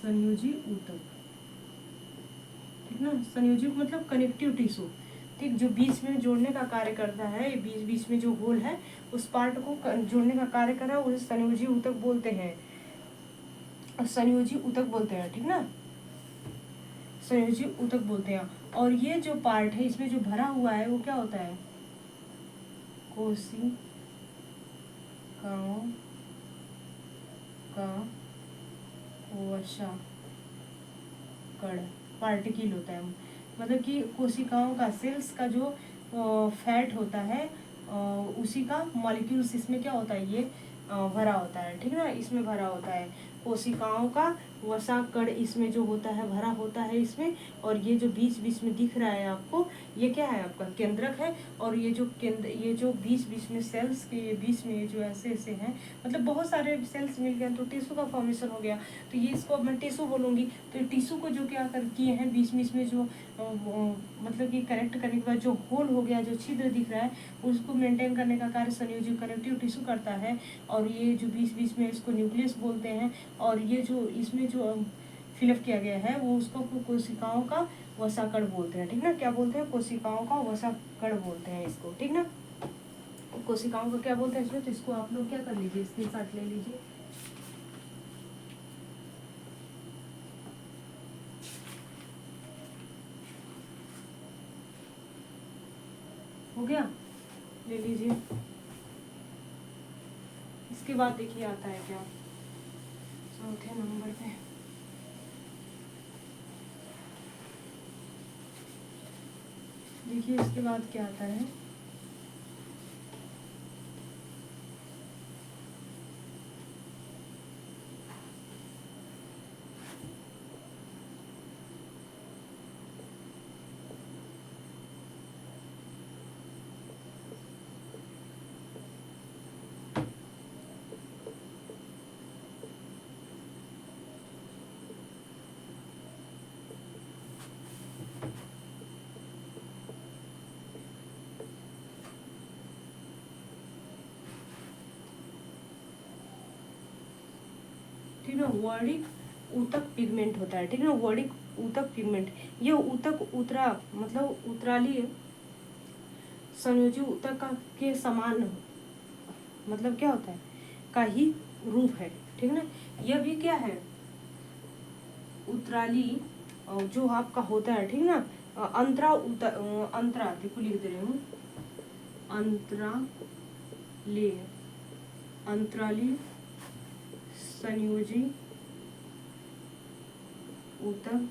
संयोजी ऊतक, ठीक ना। संयोजी मतलब कनेक्टिव टिश्यू, ठीक, जो बीच में जोड़ने का कार्य करता है, बीच बीच में जो होल है उस पार्ट को जोड़ने का कार्य कर रहा है, उसे संयोजी ऊतक बोलते हैं, संयोजी ऊतक बोलते हैं, ठीक ना, संयोजी ऊतक बोलते हैं। और ये जो पार्ट है इसमें जो भरा हुआ है वो क्या होता है, कोशिकाओं का वसाकण, पार्टिकल होता है, मतलब कि कोशिकाओं का, सेल्स का जो फैट होता है, उसी का मॉलिक्यूल्स इसमें क्या होता है, ये भरा होता है, ठीक ना, इसमें भरा होता है। कोशिकाओं का वसा कण इसमें जो होता है भरा होता है इसमें। और ये जो बीच बीच में दिख रहा है आपको, ये क्या है, आपका केंद्रक है। और ये जो केंद्र, ये जो बीच बीच में सेल्स के बीच में जो ऐसे ऐसे हैं, मतलब बहुत सारे सेल्स मिल गए तो टिश्यू का फॉर्मेशन हो गया। तो ये इसको अब मैं टिश्यू बोलूँगी। तो टिश्यू को जो क्या कर किए हैं, बीच बीच में जो मतलब कि कनेक्ट करने के बाद जो होल हो गया, जो छिद्र दिख रहा है, उसको मेंटेन करने का कार्य संयोजी कनेक्टिव टिश्यू करता है। और ये जो बीच बीच में, इसको न्यूक्लियस बोलते हैं। और ये जो इसमें जो फिलअप किया गया है वो उसको कोशिकाओं का वसाकण बोलते हैं, ठीक ना। क्या बोलते हैं, कोशिकाओं का वसाकण बोलते हैं इसको, ठीक ना। कोशिकाओं को क्या बोलते हैं इसमें, तो इसको आप लोग क्या कर लीजिए, स्क्रीनशॉट ले लीजिए। हो गया, ले लीजिए। इसके बाद देखिए आता है क्या, चौथे नंबर पे देखिए, इसके बाद क्या आता है। ठीक ना, वर्णिक ऊतक पिगमेंट होता है, ठीक ना, वर्णिक ऊतक पिगमेंट। ये ऊतक उतरा मतलब उतराली संयोजी ऊतक का के समान, मतलब क्या होता है, का ही रूप है, ठीक ना। यह भी क्या है, उतराली जो आपका होता है, ठीक ना। अंतरा देखो लिख दे रही हूँ, अंतराली संयोजी ऊतक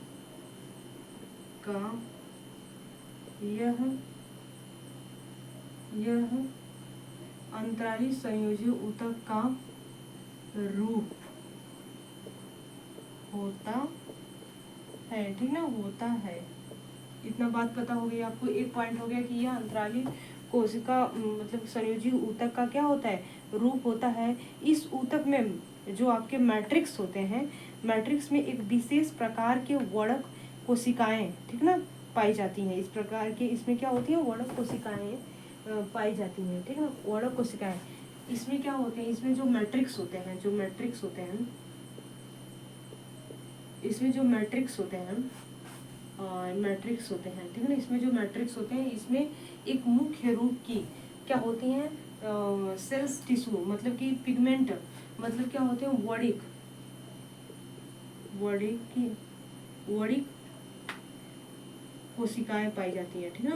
का यह अंतराली संयोजी ऊतक का रूप होता है, ठीक ना, होता है। इतना बात पता हो गई आपको। एक पॉइंट हो गया कि यह अंतराली कोशिका मतलब संयोजी ऊतक का क्या होता है, रूप होता है। इस ऊतक में जो आपके मैट्रिक्स होते हैं, मैट्रिक्स में एक विशेष प्रकार के वर्णक कोशिकाएं, ठीक ना, पाई जाती हैं। इस प्रकार के इसमें क्या होती है, वर्णक कोशिकाएं पाई जाती हैं, ठीक है, वर्णक कोशिकाएं। इसमें क्या होते हैं, इसमें जो मैट्रिक्स होते हैं, इसमें जो मैट्रिक्स होते हैं, ठीक है ना। इसमें जो मैट्रिक्स होते हैं, इसमें एक मुख्य रूप की क्या होती हैं, सेल्स टिश्यू मतलब कि पिगमेंट, मतलब क्या होते हैं, वर्णिक कोशिकाएं पाई जाती हैं, ठीक ना।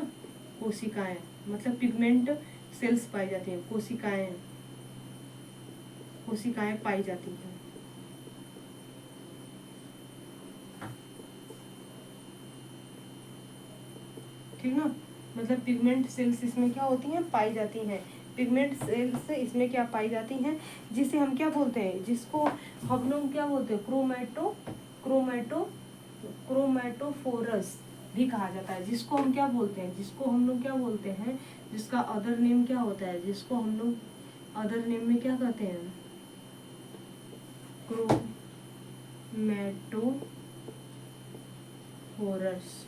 कोशिकाएं मतलब पिगमेंट सेल्स पाई जाती हैं, कोशिकाएं पाई जाती हैं, ठीक ना। मतलब पिगमेंट सेल्स इसमें क्या होती हैं, पाई जाती हैं। पिगमेंट सेल्स इसमें क्या पाई जाती हैं, जिसे हम क्या बोलते हैं, जिसको हम लोग क्या बोलते हैं, क्रोमैटोफोरस भी कहा जाता है। जिसको हम क्या बोलते हैं, जिसका अदर नेम क्या होता है, जिसको हम लोग अदर नेम में क्या कहते हैं, क्रोमैटोफोरस,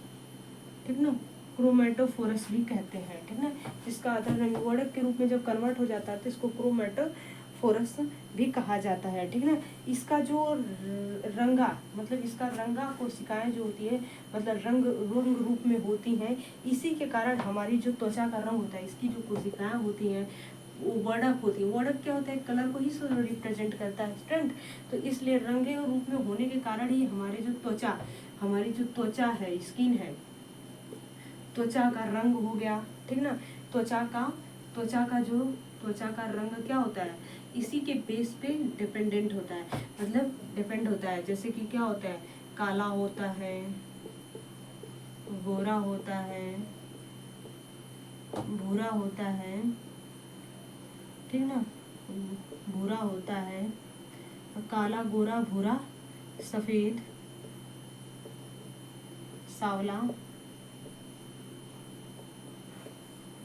ठीक ना, क्रोमैटोफोरस भी कहते हैं, ठीक ना। इसका अदर नेम वर्णक के रूप में जब कन्वर्ट हो जाता है तो इसको क्रोमैटोफोरस भी कहा जाता है, ठीक ना। इसका जो रंगा मतलब इसका रंगा कोशिकाएं जो होती है, मतलब रंग रूप में होती हैं। इसी के कारण हमारी जो त्वचा का रंग होता है, इसकी जो कोशिकाएं होती हैं वो वर्णक होती है। वर्णक क्या होता है, कलर को ही रिप्रेजेंट करता है स्टूडेंट। तो इसलिए रंगे रूप में होने के कारण ही हमारी जो त्वचा है, स्किन है, त्वचा का रंग हो गया, ठीक ना। त्वचा का रंग क्या होता है, इसी के बेस पे डिपेंडेंट होता है, मतलब डिपेंड होता है। जैसे कि क्या होता है, काला होता है, गोरा होता है, भूरा होता है, ठीक ना, भूरा होता है, काला, गोरा, भूरा, सफेद, सांवला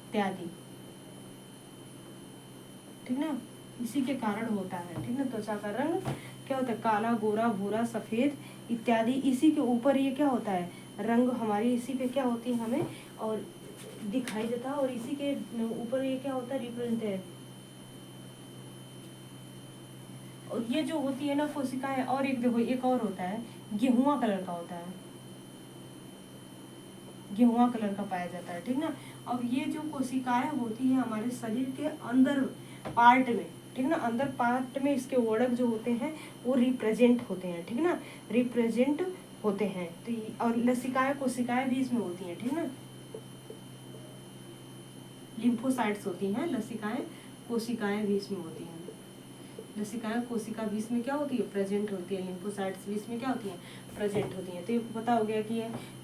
इत्यादि, ठीक ना, इसी के कारण होता है। ठीक ना, त्वचा का रंग क्या होता है, काला, गोरा, भूरा, सफेद इत्यादि, इसी के ऊपर ये क्या होता है, रंग हमारी इसी पे क्या होती है हमें और दिखाई देता है, और इसी के ऊपर ये क्या होता है, रिप्रेजेंट है। और ये जो होती है ना कोशिकाएं, और एक देखो एक और होता है, गेहुआ कलर का होता है, गेहुआ कलर का पाया जाता है। ठीक ना, अब ये जो कोशिकाएं होती है हमारे शरीर के अंदर पार्ट में, ठीक ना, अंदर पार्ट में इसके वर्णक जो होते हैं वो रिप्रेजेंट होते हैं। ठीक ना, रिप्रेजेंट होते हैं। तो और लसिकाएं, कोशिकाएं भी इसमें होती हैं। ठीक ना, लिम्फोसाइट्स होती हैं, लसिकाएं, कोशिकाएं भी इसमें होती हैं। लसिकाएं, कोशिका भी इसमें क्या होती है, प्रेजेंट होती है। लिम्फोसाइट्स भी इसमें क्या होती हैं, प्रेजेंट होती हैं। तो ये पता हो गया कि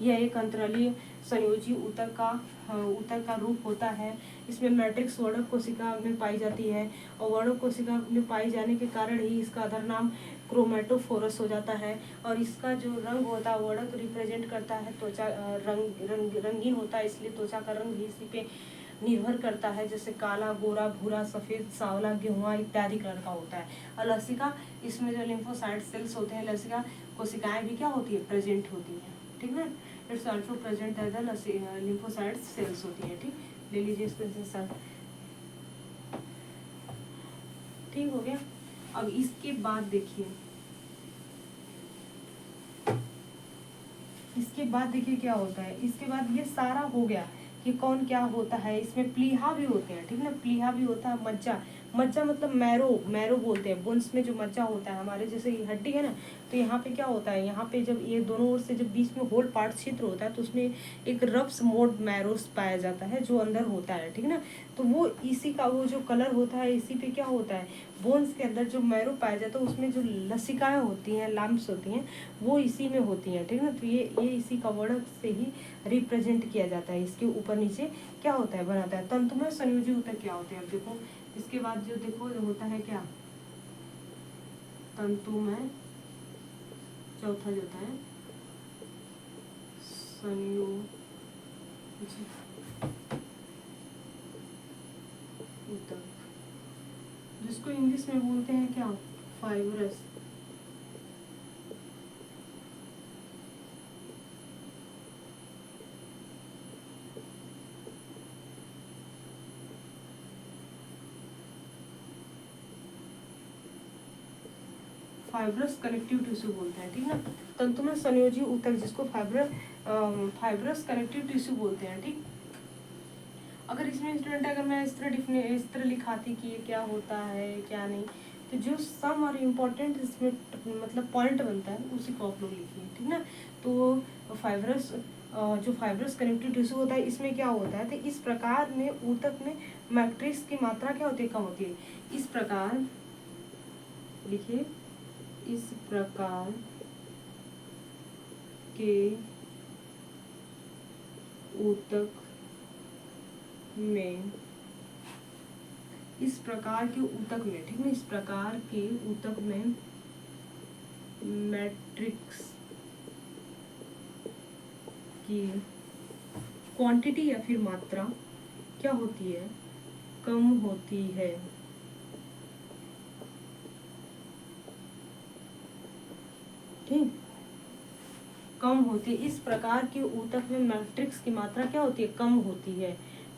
यह एक अंतरालीय संयोजी ऊतक का रूप होता है। इसमें मैट्रिक्स वर्णक कोशिका में पाई जाती है, और वर्णक कोशिका में पाई जाने के कारण ही इसका अदर नाम क्रोमेटोफोरस हो जाता है। और इसका जो रंग होता है, वर्णक रिप्रेजेंट करता है त्वचा, रंगीन होता है, इसलिए त्वचा का रंग भी इसी पे निर्भर करता है, जैसे काला, गोरा, भूरा, सफेद, सांवला, गेहुआ इत्यादि कलर का होता है। और लसिका, इसमें जो लिम्फोसाइट सेल्स होते हैं, लसिका कोशिकाएं भी क्या होती है, प्रेजेंट होती है। ठीक है, it's also present as the lymphocyte cells होती है। ठीक, ले लीजिए इसको सर। ठीक हो गया। अब इसके बाद देखिए, क्या होता है। इसके बाद ये सारा हो गया कि कौन क्या होता है। इसमें प्लीहा भी होते हैं। ठीक ना, प्लीहा भी होता है। मज्जा, मज्जा मतलब मैरो बोलते हैं। बोन्स में जो मज्जा होता है हमारे, जैसे ये हड्डी है ना, तो यहाँ पे क्या होता है, यहाँ पे जब ये दोनों ओर से जब बीच में होल पार्ट छिद्र होता है, तो उसमें एक रफ्स मोड मैरोस पाया जाता है जो अंदर होता है। ठीक ना, तो वो इसी का वो जो कलर होता है, इसी पे क्या होता है, बोन्स के अंदर जो मैरो पाया जाता है, उसमें जो लसिकाएं होती हैं, लम्प्स होती हैं, वो इसी में होती हैं। ठीक ना, तो ये इसी का वर्णक से ही रिप्रेजेंट किया जाता है। इसके ऊपर नीचे क्या होता है, बनाता है। तंतुमय संयोजी ऊतक क्या होते हैं, अब देखो इसके बाद जो देखो होता है क्या, तंतुमय, चौथा जो होता है संयोजी ऊतक, जिसको इंग्लिश में बोलते हैं क्या, फाइब्रस। फाइब्रस कनेक्टिव टिश्यू बोलते हैं। ठीक ना, तंतुमय संयोजी ऊतक जिसको फाइब्रस कनेक्टिव टिश्यू बोलते हैं। ठीक, अगर इसमें स्टूडेंट, अगर मैं इस तरह लिखाती कि ये क्या होता है क्या नहीं, तो जो सम और इम्पोर्टेंट इसमें मतलब पॉइंट बनता है उसी को आप लोग लिखिए। ठीक ना, तो फाइब्रस, जो फाइब्रस कनेक्टिव टिश्यू होता है, इसमें क्या होता है, तो इस प्रकार में ऊतक में मैट्रिक्स की मात्रा क्या होती है, कम होती है। इस प्रकार लिखिए, इस प्रकार के ऊतक में, इस प्रकार के ऊतक में, ठीक है, इस प्रकार के ऊतक में मैट्रिक्स की क्वांटिटी या फिर मात्रा क्या होती है, कम होती है। ठीक, कम होती है। इस प्रकार के ऊतक में मैट्रिक्स की मात्रा क्या होती है, कम होती है।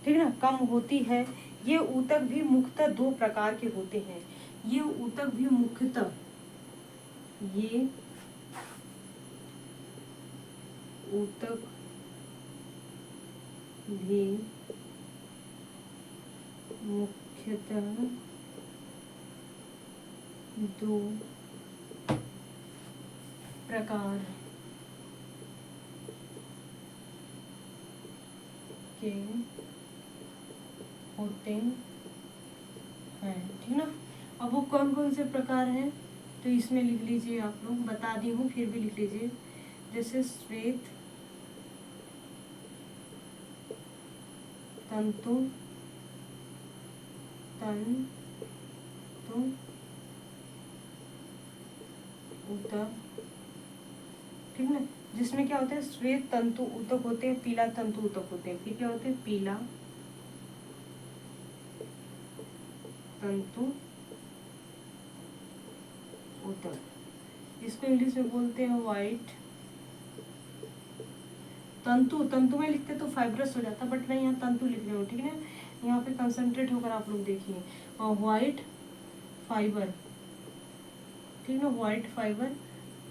ठीक है ना, कम होती है। ये ऊतक भी मुख्यतः दो प्रकार के होते हैं। ये ऊतक भी मुख्यतः, ये ऊतक भी मुख्यतः दो प्रकार के होते हैं। ठीक ना, अब वो कौन कौन से प्रकार हैं, तो इसमें लिख लीजिए, आप लोग बता दी हूँ फिर भी लिख लीजिए, जैसे श्वेत तंतु, तंतु ऊतक, ठीक ना, जिसमें क्या होता है श्वेत तंतु ऊतक होते हैं, पीला तंतु ऊतक होते हैं। फिर क्या होते हैं पीला तंतु ऊतक, इसको इंग्लिश में बोलते हैं व्हाइट तंतु। तंतु में लिखते तो फाइब्रस हो जाता, बट मैं यहाँ तंतु लिख रही हूँ, ठीक है ना। यहाँ पे कंसंट्रेट होकर आप लोग देखिए, और व्हाइट फाइबर, ठीक है ना, व्हाइट फाइबर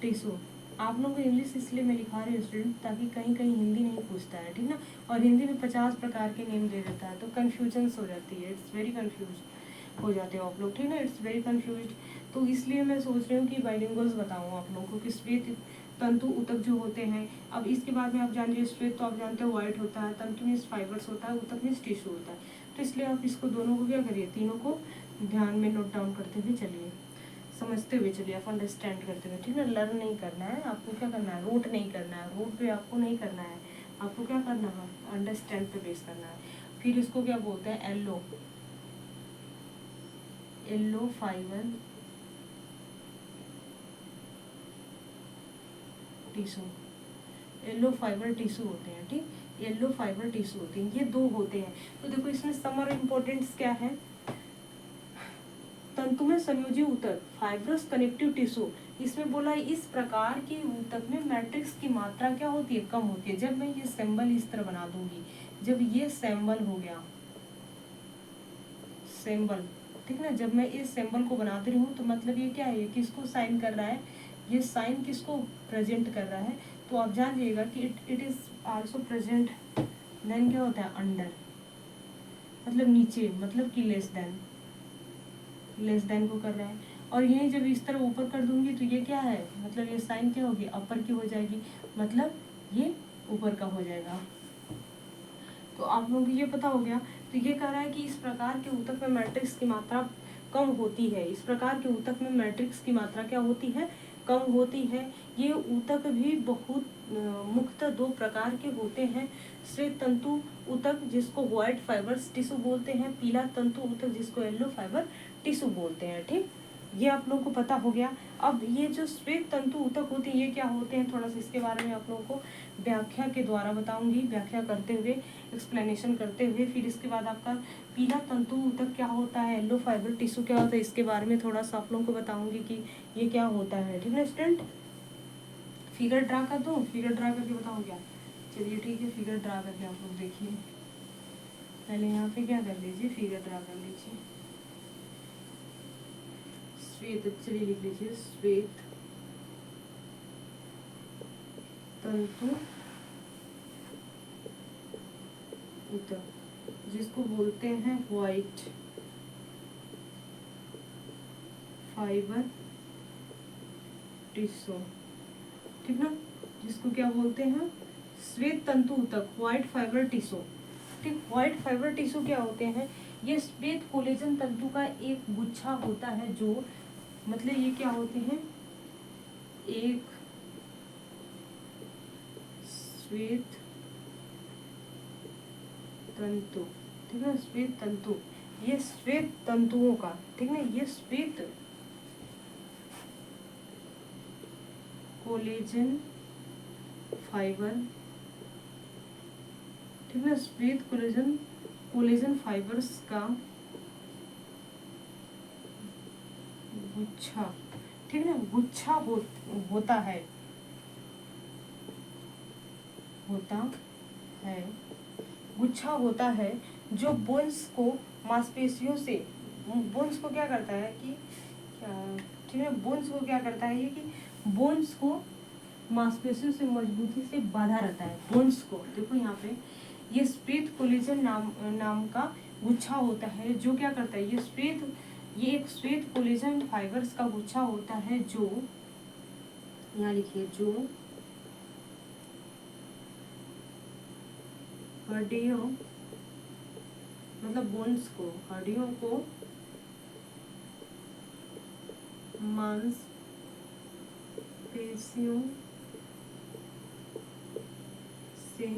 टिश्यू। आप लोगों को इंग्लिश इसलिए मैं लिखा रही हूँ स्टूडेंट, ताकि कहीं कहीं हिंदी नहीं पूछता है, ठीक ना। और हिंदी में 50 प्रकार के नेम दे देता है, तो कन्फ्यूजन्स हो जाती है, इट्स वेरी कन्फ्यूज हो जाते हो आप लोग, ठीक ना, इट्स वेरी कन्फ्यूज। तो इसलिए मैं सोच रही हूँ कि बाइलिंगुअल्स बताऊँ आप लोगों को कि श्वेत तंतु ऊतक जो होते हैं। अब इसके बाद में आप जानिए, श्वेत तो आप जानते हो व्हाइट होता है, तंतु में फाइबर्स होता है, ऊतक में टिश्यू होता है। तो इसलिए आप इसको दोनों को क्या करिए, तीनों को ध्यान में नोट डाउन करते हुए चलिए, समझते हुए चलिए, आप अंडरस्टैंड करते हुए, ठीक है। लर्न नहीं करना है आपको, क्या करना है, रूट नहीं करना है, रूट पे आपको नहीं करना है, आपको क्या करना है, अंडरस्टैंड पे बेस करना है। फिर इसको क्या बोलते हैं, yellow yellow fibre tissue, yellow fibre tissue होते हैं, ठीक, येलो फाइबर टिश्यू होते हैं, ये दो होते हैं। तो देखो इसमें समर इम्पोर्टेंस क्या है, तंतु में संयोजी ऊतक फाइब्रस कनेक्टिव टिश्यू, इसमें बोला है इस प्रकार के ऊतक में मैट्रिक्स की मात्रा क्या होती है, कम होती है। जब मैं ये सिंबल इस तरह बना दूंगी, जब ये सिंबल हो गया सिंबल, ठीक ना, जब मैं इस सिंबल को बनाती रही हूँ, तो मतलब ये क्या है, ये किसको साइन कर रहा है, ये साइन किसको प्रेजेंट कर रहा है। तो आप जान जाइएगा कि it is also present, then क्या होता है अंडर, मतलब नीचे, मतलब कि लेस देन को कर रहा है। और ये जब इस तरह ऊपर कर दूंगी, तो ये क्या है, मतलब ये साइन क्या होगी, अपर की हो जाएगी, मतलब ये ऊपर का हो जाएगा। तो आप लोगों को ये पता हो गया। तो ये कह रहा है कि इस प्रकार के ऊतक में मैट्रिक्स की मात्रा कम होती है, इस प्रकार के ऊतक में मैट्रिक्स की मात्रा क्या होती है, कम होती है। ये ऊतक भी बहुत मुख्यतः दो प्रकार के होते हैं, श्वेत तंतु ऊतक जिसको व्हाइट फाइबर्स टिश्यू बोलते हैं, पीला तंतु ऊतक जिसको येलो फाइबर टिश्यू बोलते हैं, ठीक, ये आप लोगों को पता हो गया। अब ये जो श्वेत तंतु ऊतक होते हैं, ये क्या होते हैं, थोड़ा सा इसके बारे में आप लोगों को व्याख्या के द्वारा बताऊंगी, व्याख्या करते हुए, एक्सप्लेनेशन करते हुए। फिर इसके बाद आपका पीला तंतु ऊतक क्या होता है, येलो फाइबर टिश्यू क्या होता है, इसके बारे में थोड़ा सा आप लोगों को बताऊंगी कि ये क्या होता है, ठीक है स्टूडेंट। फिगर ड्रा कर दूँ, फिगर ड्रा करके बताऊँ क्या, चलिए ठीक है, फिगर ड्रा करके आप लोग देखिए। पहले यहाँ पे क्या कर लीजिए, फिगर ड्रा कर लीजिए, श्वेत, चलिए लिख लीजिए, श्वेत तंतु ऊतक जिसको बोलते हैं व्हाइट फाइबर टिश्यू, ठीक ना, जिसको क्या बोलते हैं, श्वेत तंतु ऊतक, व्हाइट फाइबर टिश्यू, ठीक। व्हाइट फाइबर टिश्यू क्या होते हैं, ये श्वेत कोलेजन तंतु का एक गुच्छा होता है, जो मतलब ये क्या होते हैं, एक श्वेत तंतु, ठीक है, श्वेत तंतु, ये श्वेत तंतुओं का, ठीक है, ये श्वेत कोलेजन फाइबर, ठीक है, श्वेत कोलेजन फाइबर्स का गुच्छा, ठीक है, गुच्छा होता है गुच्छा होता है, जो बोन्स को मांसपेशियों से, बोन्स को क्या करता है कि क्या, ठीक है, बोन्स को क्या करता है, ये कि बोन्स को मांसपेशियों से मजबूती से बांधा रहता है, बोन्स को। देखो यहाँ पे ये श्वेत कोलेजन नाम का गुच्छा होता है, जो क्या करता है, ये एक श्वेत कोलेजन फाइबर्स का गुच्छा होता है, जो यहाँ लिखिए, जो हड्डियों, मतलब बोन्स को, हड्डियों को मांसपेशियों से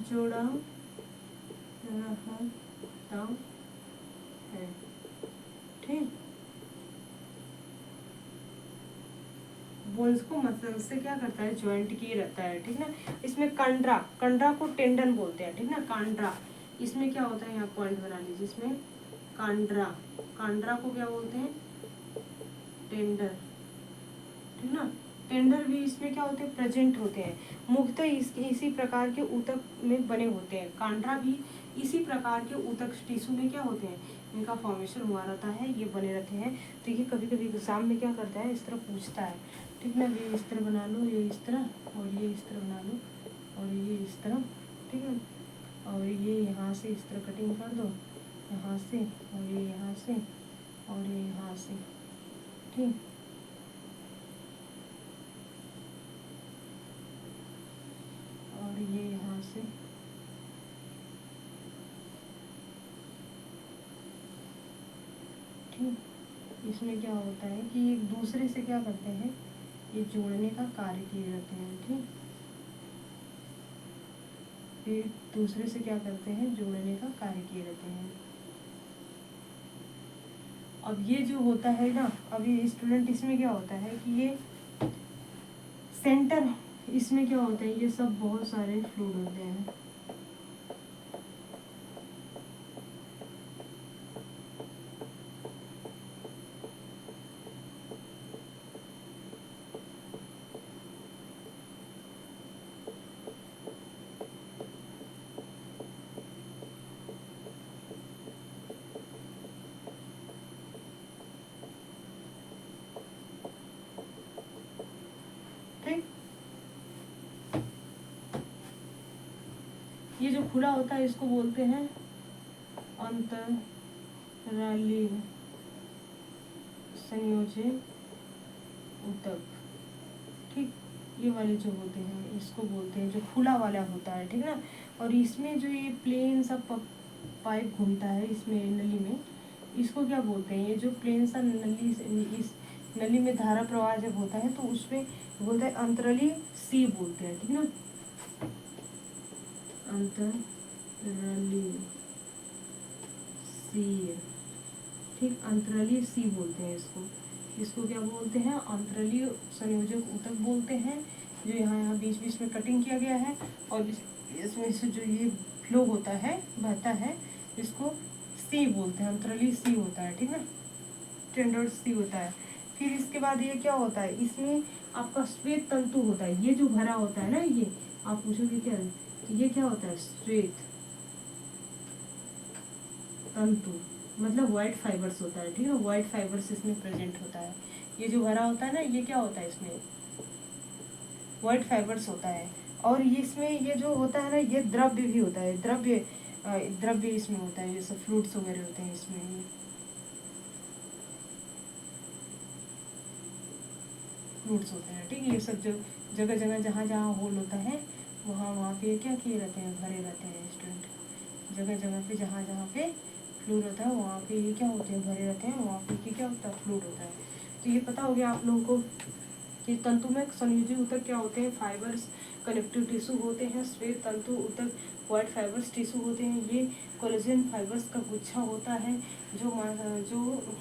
जोड़ा रहता है, बोन्स को मसल से क्या करता है, ज्वाइंट किए रहता है, ठीक ना। इसमें कंडरा, कंडरा को टेंडन बोलते हैं, ठीक ना, कांड्रा। इसमें क्या होता है, यहाँ पॉइंट बना लीजिए, इसमें कांड्रा, कांड्रा को क्या बोलते हैं, टेंडर, ठीक ना। टेंडर भी इसमें क्या होते हैं, प्रेजेंट होते हैं। मुख्यतः इसी प्रकार के ऊतक में बने होते हैं। कांड्रा भी इसी प्रकार के ऊतक टिश्यू में क्या होते हैं, इनका फॉर्मेशन हुआ रहता है, ये बने रहते हैं। तो ये कभी कभी एग्जाम में क्या करता है, इस तरह पूछता है, ठीक ना। ये इस तरह बना लो, ये इस तरह, और ये इस तरह बना लो, और ये इस तरह, ठीक है। और ये यहाँ से इस तरह कटिंग कर दो, यहाँ से, और ये यहाँ से, और ये यहाँ से, ठीक। और ये यहाँ से, ठीक। इसमें क्या होता है कि एक दूसरे से क्या करते हैं, ये जोड़ने का कार्य किए जाते हैं, ठीक। एक दूसरे से क्या करते हैं, जोड़ने का कार्य किए जाते हैं। अब ये जो होता है ना, अभी स्टूडेंट, इसमें क्या होता है कि ये सेंटर, इसमें क्या होता है, ये सब बहुत सारे फ्लूइड होते हैं, ठीक। ये जो खुला होता है इसको बोलते हैं अंतरालीय संयोजी ऊतक, ठीक। ये वाले जो होते हैं इसको बोलते हैं, जो खुला वाला होता है, ठीक ना। और इसमें जो ये प्लेन सा पाइप घूमता है इसमें नली में, इसको क्या बोलते हैं, ये जो प्लेन सा नली, इस नली में धारा प्रवाह जब होता है तो उसमें बोलते हैं अंतरालीय सी बोलते हैं, ठीक ना, अंतरालीय सी, ठीक, अंतरालीय सी बोलते हैं इसको। इसको क्या बोलते हैं, अंतरालीय संयोजक ऊतक बोलते हैं, जो यहाँ बीच बीच में कटिंग किया गया है, और इसमें से जो ये फ्लो होता है, बहता है, इसको सी बोलते हैं, अंतरालीय सी होता है, ठीक ना, टेंडर सी होता है। फिर इसके बाद ये क्या होता है, इसमें आपका श्वेत तंतु होता है, ये जो भरा होता है ना, ये आप पूछोगे क्या है, ये क्या होता है, श्वेत तंतु, मतलब व्हाइट फाइबर्स होता है, ठीक है, व्हाइट फाइबर्स इसमें प्रेजेंट होता है। ये जो भरा होता है ना, ये क्या होता है, इसमें व्हाइट फाइबर्स होता है। और ये इसमें ये जो होता है ना, ये द्रव्य भी होता है, द्रव्य, द्रव्य इसमें होता है, जैसे फ्रूट्स वगैरह होते हैं इसमें, फ्रूट्स होते हैं, ठीक है। ये सब जो जगह जगह जहाँ जहाँ होल होता है, वहाँ वहाँ पे क्या किए रहते हैं, भरे रहते हैं स्टूडेंट। जगह जगह पे जहाँ जहाँ पे फ्लूइड होता है वहाँ पे ये क्या होते हैं, भरे रहते हैं, वहाँ पे ये क्या होता है, फ्लूइड होता है। तो ये पता हो गया आप लोगों को कि तंतु में संयोजी ऊतक क्या होते हैं, फाइबर्स कनेक्टिव टिश्यू होते हैं, श्वेत तंतु ऊतक व्हाइट फाइबर्स टिश्यू होते हैं, ये कोलेजन फाइबर्स का गुच्छा होता है, जो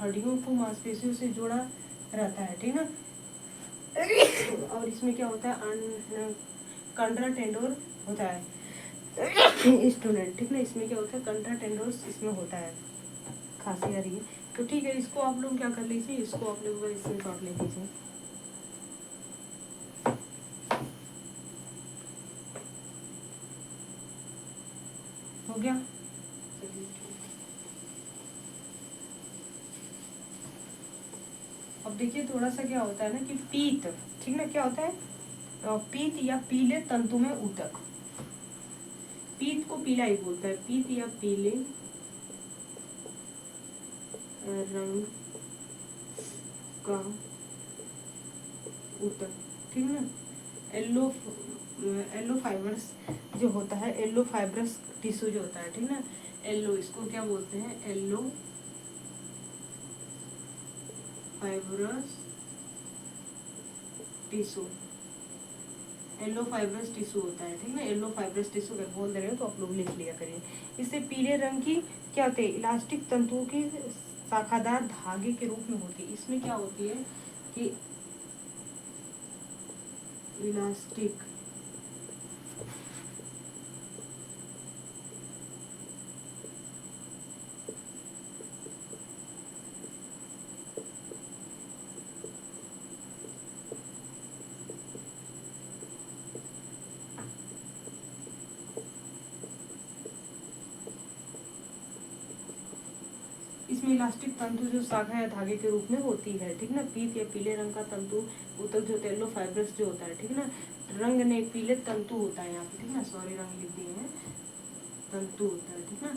हड्डियों को मांसपेशियों से जोड़ा रहता है, ठीक ना। और इसमें क्या होता है, कंट्रा टेंडोर होता है स्टूडेंट, ठीक ना। इसमें क्या होता है, कंट्रा टेंडोर्स इसमें होता है। खांसी आ रही है तो ठीक है, इसको आप लोग क्या कर लीजिए, इसको आप लोग इसमें शॉर्ट ले लीजिए। हो गया, अब देखिए थोड़ा सा क्या होता है ना कि पीत, ठीक ना, क्या होता है, पीत या पीले तंतु में ऊतक, पीत को पीला ही बोलता है, पीत या पीले रंग का ऊतक, ठीक ना। येलो येलो फाइबर्स जो होता है, येलो फाइबरस टिश्यू जो होता है, ठीक ना, येलो, इसको क्या बोलते हैं, yellow fibrous tissue, yellow fibrous tissue होता है, ठीक ना। येलो फाइबरस टिश्यू अगर बोल दे रहे हो तो आप लोग लिख लिया करिए। इससे पीले रंग की क्या होती है, इलास्टिक तंतुओं की शाखादार धागे के रूप में होती है। इसमें क्या होती है कि इलास्टिक इसमें इलास्टिक तंतु जो शाखा या धागे के रूप में होती है, ठीक ना। पीत या पीले रंग का तंतु ऊतक जो येलो फाइब्रस जो होता है, ठीक ना। रंग ने पीले तंतु होता है यहाँ पे, ठीक ना, सॉरी रंग लिख दिए हैं, तंतु होता है, ठीक ना।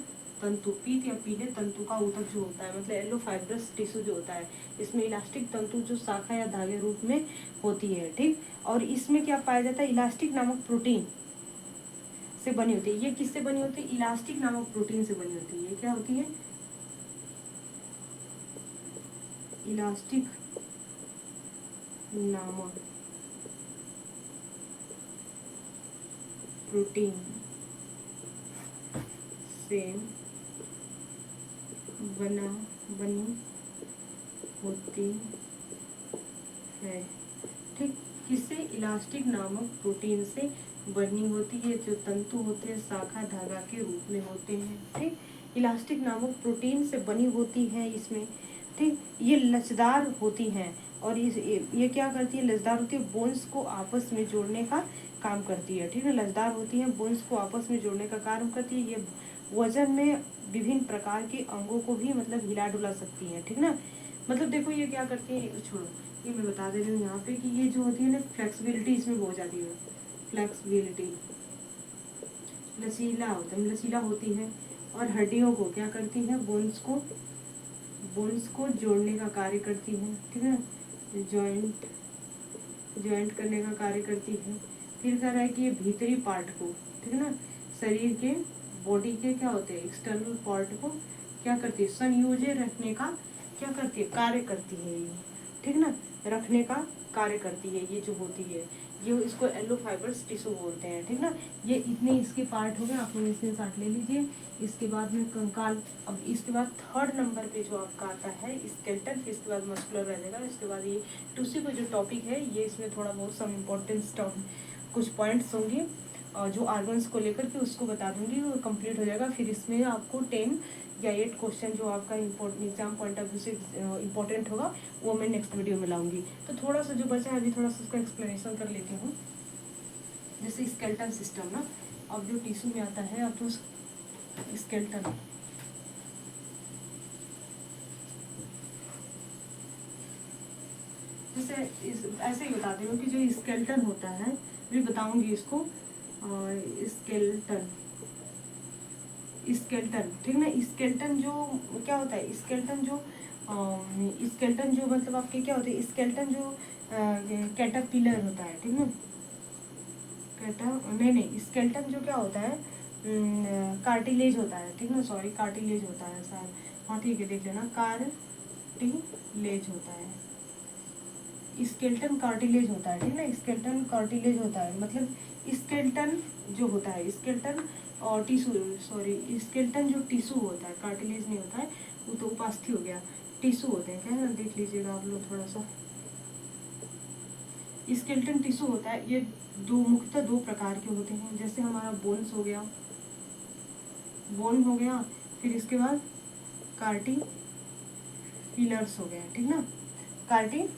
तंतु पीत या पीले तंतु का ऊतक जो होता है, मतलब येलो फाइब्रस टिश्यू जो होता है, इसमें इलास्टिक तंतु जो शाखा या धागे रूप में होती है, ठीक। और इसमें क्या पाया जाता है, इलास्टिक नामक प्रोटीन से बनी होती है। ये किससे बनी होती है, इलास्टिक नामक प्रोटीन से बनी होती है। ये क्या होती है, इलास्टिक नामक प्रोटीन से बनी होती है, ठीक। किससे, इलास्टिक नामक प्रोटीन से बनी होती है। जो तंतु होते हैं शाखा धागा के रूप में होते हैं, ठीक। इलास्टिक नामक प्रोटीन से बनी होती है इसमें, ठीक। ये लचदार होती हैं और ये क्या करती है, लचदार होती है, बोन्स को आपस में जोड़ने का काम करती है, ठीक है। लचदार होती है, बोन्स को आपस में जोड़ने का काम करती है। ये वजन में विभिन्न प्रकार के अंगों को भी मतलब हिला डुला सकती है, ठीक ना। मतलब देखो ये क्या करती है, छोड़ो ये मैं बता दे रही हूँ यहाँ पे कि ये जो होती है ना, फ्लेक्सिबिलिटी इसमें हो जाती है। फ्लेक्सिबिलिटी, लचीला होता है, लचीला होती है। और हड्डियों को क्या करती है, बोन्स को जोड़ने का कार्य करती है, ठीक है। ज्वाइंट करने का कार्य करती है। फिर कह रहा है कि ये भीतरी पार्ट को, ठीक है ना, शरीर के बॉडी के क्या होते हैं, एक्सटर्नल पार्ट को क्या करती है, संयोजे रखने का क्या करती है, कार्य करती है ये, ठीक ना, रखने का कार्य करती है ये जो होती है। ये इसको येलो फाइबर्स टिश्यू बोलते हैं, ठीक ना। ये इतने इसके पार्ट हो गए, आप लोग इसमें साथ ले लीजिए। इसके बाद में कंकाल। अब इसके बाद थर्ड नंबर पे जो आपका आता है स्केलेटन, फिर इसके बाद मस्कुलर रह जाएगा। इसके बाद ये टिश्यू का जो टॉपिक है, ये इसमें थोड़ा बहुत सम इम्पोर्टेंस कुछ पॉइंट्स होंगे जो आर्गन्स को लेकर के उसको बता दूंगी, वो कंप्लीट हो जाएगा। फिर इसमें आपको 10 या 8 क्वेश्चन जो आपका एग्जाम पॉइंट ऑफ व्यू से इम्पोर्टेंट होगा वो मैं नेक्स्ट वीडियो में लाऊंगी। तो थोड़ा सा जो बचा है अभी थोड़ा सा उसका एक्सप्लेनेशन कर लेती हूँ। जैसे स्केलेटन सिस्टम ना, अब जो टिश्यू में आता है, अब तो स्केलेटन, जैसे ऐसे ही बताती हूँ कि जो स्केलेटन होता है, भी बताऊंगी इसको। स्केलेटन, ठीक ना। स्केलेटन जो क्या होता है, स्केलेटन जो मतलब आपके क्या होते हैं, स्केलेटन जो कैटरपिलर होता है, ठीक ना। नहीं, स्केलेटन जो क्या होता है, कार्टिलेज होता है, ठीक ना, सॉरी कार्टिलेज होता है शायद, हाँ ठीक है, देख लेना, कार्टिलेज होता है, स्केलेटन कार्टिलेज होता है, ठीक ना। स्केलेटन कार्टिलेज होता है, मतलब स्केलेटन जो होता है, स्केलेटन और टिश्यू, सॉरी स्केलेटन जो टिश्यू होता है, कार्टिलेज नहीं होता है, वो तो उपास्थि हो गया, टिश्यू होते हैं, क्या है, देख लीजिएगा आप लोग थोड़ा सा। स्केलेटन टिश्यू होता है, ये मुख्यतः दो प्रकार के होते हैं। जैसे हमारा बोन हो गया, फिर इसके बाद कार्टिलेज हो गया, ठीक ना। कार्टिलेज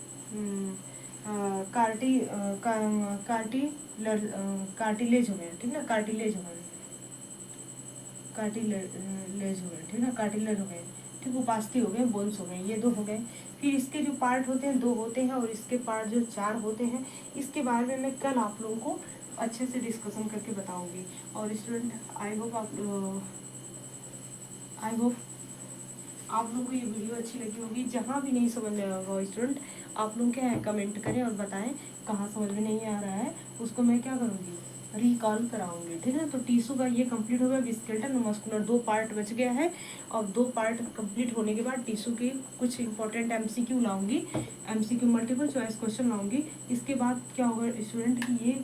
हो गया, ठीक ना, कार्टिलेज हो गया, ठीक ना, कार्टिलेज हो गए, ठीक, उपास्थि हो गए, बोन्स हो गए, ये दो हो गए। फिर इसके जो पार्ट होते हैं 2 होते हैं, और इसके पार्ट जो 4 होते हैं। इसके बारे में मैं कल आप लोगों को अच्छे से डिस्कशन करके बताऊंगी। और स्टूडेंट आई होप आप लोगों को ये वीडियो अच्छी लगी होगी। जहाँ भी नहीं समझ में आया होगा स्टूडेंट, आप लोग क्या है कमेंट करें और बताएं कहाँ समझ में नहीं आ रहा है, उसको मैं क्या करूँगी, रिकॉल कराऊंगी, ठीक है। तो टिश्यू का ये कंप्लीट हो गया, स्केलेटन और मस्कुलर 2 पार्ट बच गया है। और 2 पार्ट कंप्लीट होने के बाद टिश्यू के कुछ इंपॉर्टेंट MCQ लाऊंगी, MCQ मल्टीपल चॉइस क्वेश्चन लाऊंगी। इसके बाद क्या होगा स्टूडेंट कि ये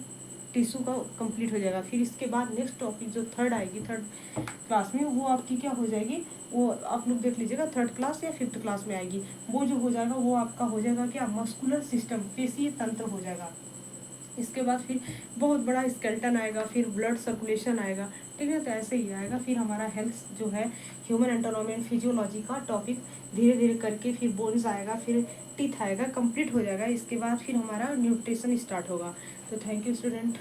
टिश्यू का कंप्लीट हो जाएगा। फिर इसके बाद नेक्स्ट टॉपिक जो थर्ड आएगी, थर्ड क्लास में, वो आपकी क्या हो जाएगी, वो आप लोग देख लीजिएगा, 3rd क्लास या 5th क्लास में आएगी। वो जो हो जाएगा वो आपका हो जाएगा क्या, मस्कुलर सिस्टम, पेशीय तंत्र हो जाएगा, इसके बाद फिर बहुत बड़ा स्केलेटन आएगा, फिर ब्लड सर्कुलेशन आएगा, ठीक है। तो ऐसे ही आएगा, फिर हमारा हेल्थ जो है ह्यूमन एनाटॉमी एंड फिजियोलॉजी का टॉपिक धीरे धीरे करके, फिर बोन्स आएगा, फिर टीथ आएगा, कंप्लीट हो जाएगा। इसके बाद फिर हमारा न्यूट्रिशन स्टार्ट होगा। तो थैंक यू स्टूडेंट।